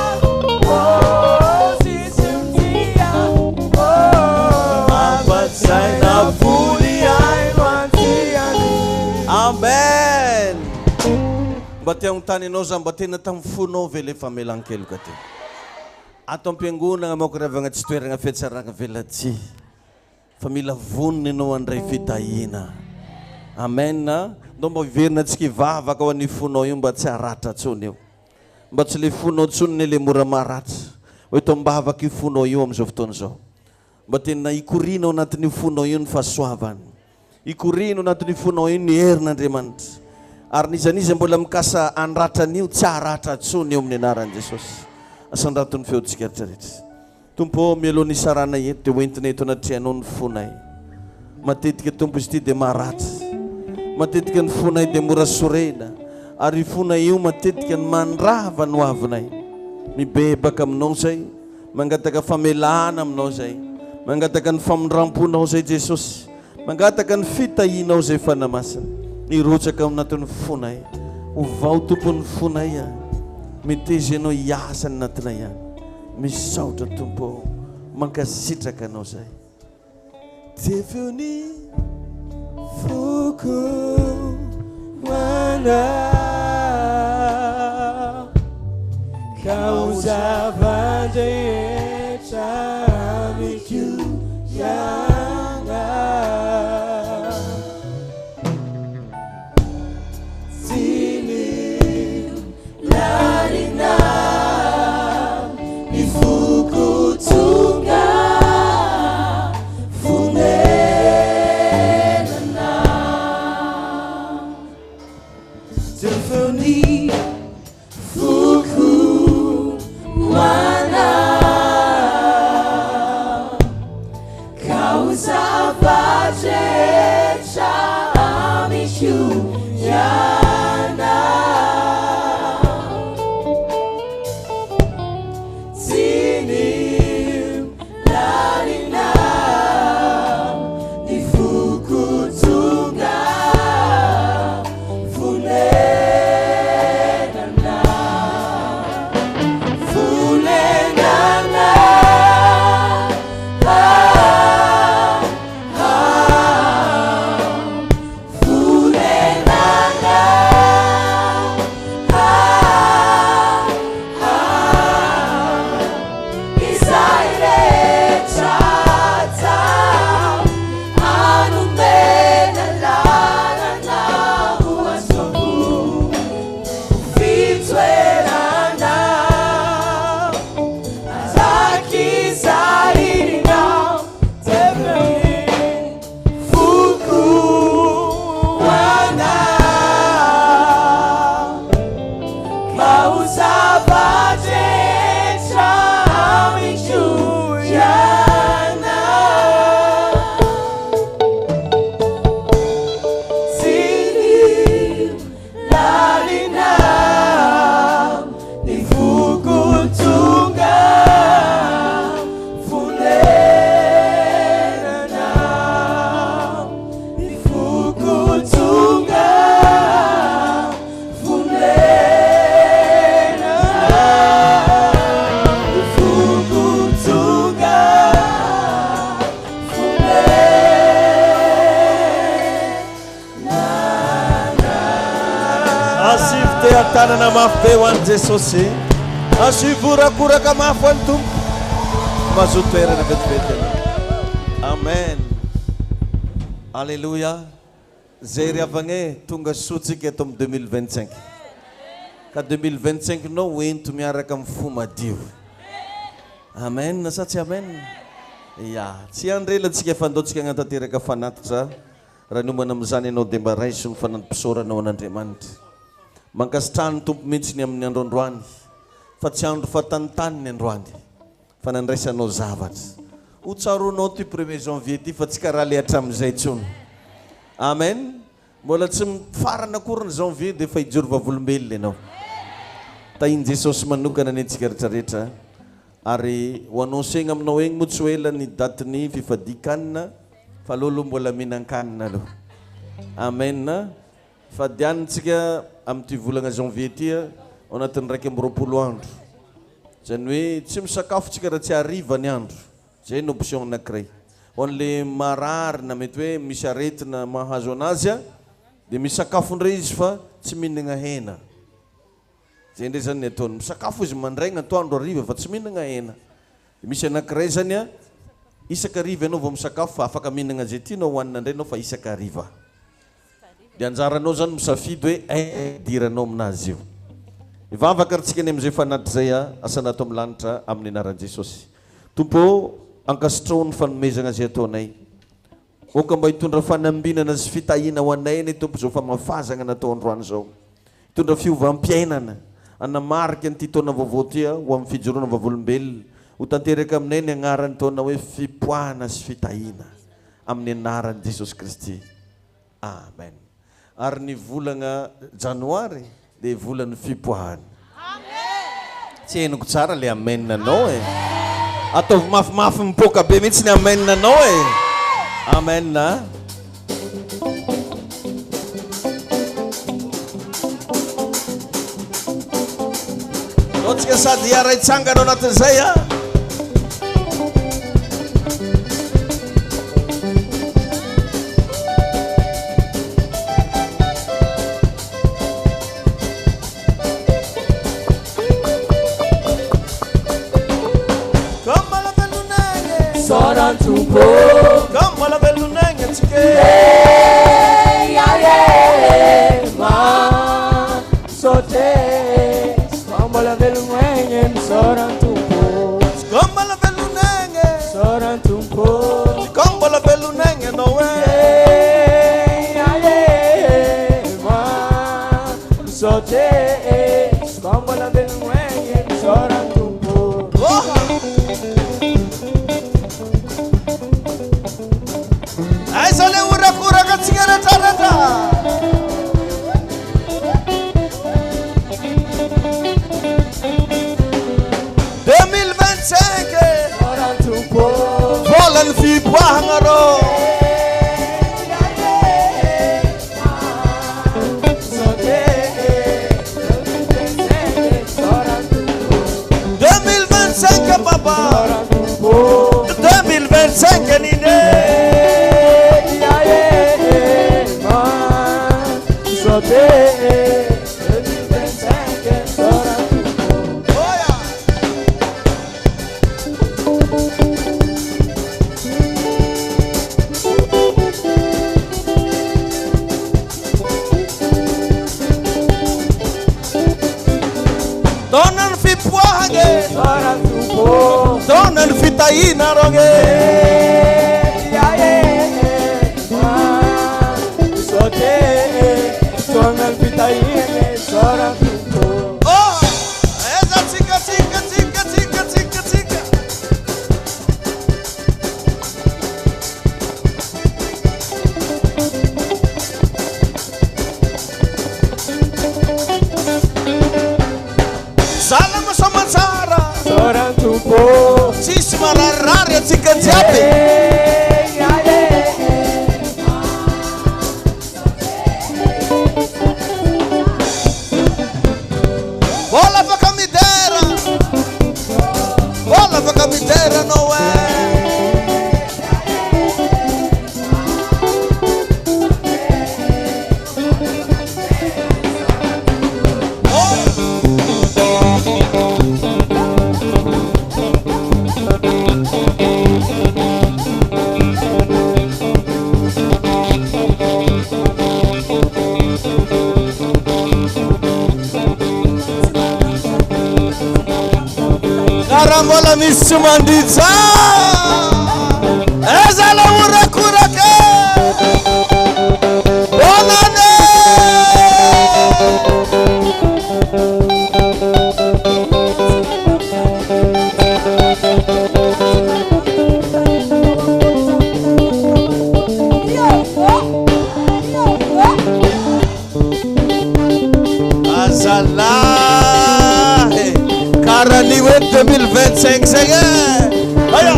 oh, Sisimtia, oh, Avanzaina Furia Wantiani. Amen. Mba tia taninao za mba tena tamin'ny fonao ve le famelan-keloka ty. Ato am-piangonana manko ravagna tsy toeragna fiatsaragna velatsy. Fa mila vonona ianao andray fitahina. Amen. Ndao mba iverina antsika hivavaka ho an'ny fonao io mba tsy haratra tsony io. Mba tsy le fonao tsony le mora maratra. Hoe to mbavaka io fonao io amin'izao fotoana zao. Mba tena ikorina ao anatin'io fonao io ny fahasoavany. Ikorina ao anatin'io fonao io ny herin'Andriamanitra. Ary nizaniza mbola mikasa andratra an'io tsy haratra tsony io amin'ny anaran'i Jesosy. Asandrato ny feontsika rehetrarehetra. Tompo mialohan'ny isarana eto dia hoentina eto anatrehanao ny fonay. Matetika tompo izy ity dia maratra. Matetika ny fonay dia mora sorena. Ary fonay io matetika ny mandrava no avinay. Mibebaka aminao zay. Mangataka famelana aminao zay. Mangataka ny famindramponao zay Jesosy. Mangataka ny fitahinao zay fanamasina. Irotsaka anatin'ny fonay. Ovao tompon'ny fonay a. Mitezy ianao hiasa ny anatinay ihany. Misaotra tompo. Mankasitraka anao zay. Tefeoni foko mana causa vandecha amiku yanga sini larina mifuku tunga Symphony Fuku Wana Causa Pacecia Amishu Yana Sinim Larina Di Fuku Tunga Fulena Asivy te an-tanana mafy be ho an'i Jesosy. Asivy vorakoraka mafy ho an'ny tompo. Mazoto toerana vetivety ianao. Amen. Alléluia. Zay riavagné tonga sotsika eto amin'ny 2025. Ka 2025 nao hoento miaraka amin'ny fo madio. Amen sa tsy amen? Ya, tsy andrelantsika fandaontsika agnatanteraka fanatitra raha nomana amin'izany ianao dia mba raiso ny fanadimpisaoranao an'Andriamanitra. Mankasitrahany tompo mihitsy ny amin'ny androandroany fa tsy andro fatantaniny androany fa nandraisanao zavatra. Ho tsaronao ty 1er janvier ty fa tsy karaha le hatramin'izay tsony. Amen. Mbola tsy farana akory ny janvier dia fa hijoro vavolombelona ianao. Tahiny Jesosy manokana ny antsika rehetrarehetra. Ary ho annonsegna aminao egny moa tsy ho ela ny daty-ny fifadikanina fa lolo mbola mihinan-kanina aloha. Amen. Fadianitsika amin'ity volana janvier ty ao anatin'ny 220 andro. Zany hoe tsy misakafotsika raha tsy hariva ny andro. Zay ny option anankiray. Ho an'le marary na mety hoe misy aretina mahazo anazy dia misakafo indray izy fa tsy mihinagna hena. Zay ndray zany ny ataony. Misakafo izy mandraigna atoandro hariva fa tsy mihinagna hena. Misy anankiray zany isaka hariva ianao vao misakafo fa afaka mihinagna zay tianao hohanina indray ianao fa isaka hariva. Dia anjaranao zany misafidy hoe diranao aminazy io. Ivavaka aritsika ny amin'izay fanatitra zay asanato amin'ny lanitra amin'ny anaran'i Jesosy. Tompo ankasitrao ny fanomezana zay ataonay. Oka mba hitondra fanambinana sy fitahiana ho anay ny tompo zao fa mafazana natao androany zao. Hitondra fiovam-piainana anamarika an'ity taona vaovao ty ho amin'ny fijoroana vavolombelona. Ho tanteraka aminay ny agnarany taona hoe fipoahana sy fitahiana amin'ny anaran'i Jesosy Kristy. Amen. Ary ny volana janoary dia volan'ny fipoahana. Tsy henoko tsara le amen nanao e. Ataovy mafimafy mipoka be mihitsy ny amen nanao e. Amen na. Otsika sady hiara-hitsangana ao anatin'izay Come la bellunenga tsike ma sote come la bellunenga soran tumpo come la bellunenga soran tumpo come la bellunenga no ma sote come la bellunenga soran tumpo Sale ura katsingana tarata 2025 volany fipoahagna rô 2025 papa 2025 nine Donan fipoahage Donan fitaina roge Donan fitaina soran tumpo Oh, esa chica chica chica chica chica chica Salam sama Sara soran tumpo Sis mararari chica chiapi Bola pra camidera não é mbola misy tsy mandritsa eza la orakorake bonane azalahy karani hoe 2025 zegny aya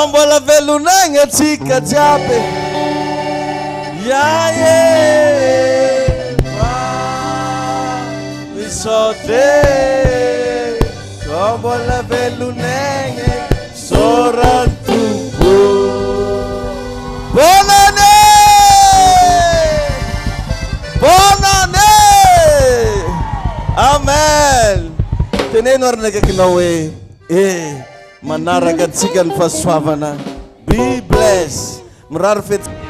mbola velonagny atsika jiaby yaye misaotre ko mbola velonagny sorantompo bonane amen teneno arynakakinao hoe manaraka atsika ny fahasoavana be bless mirary fety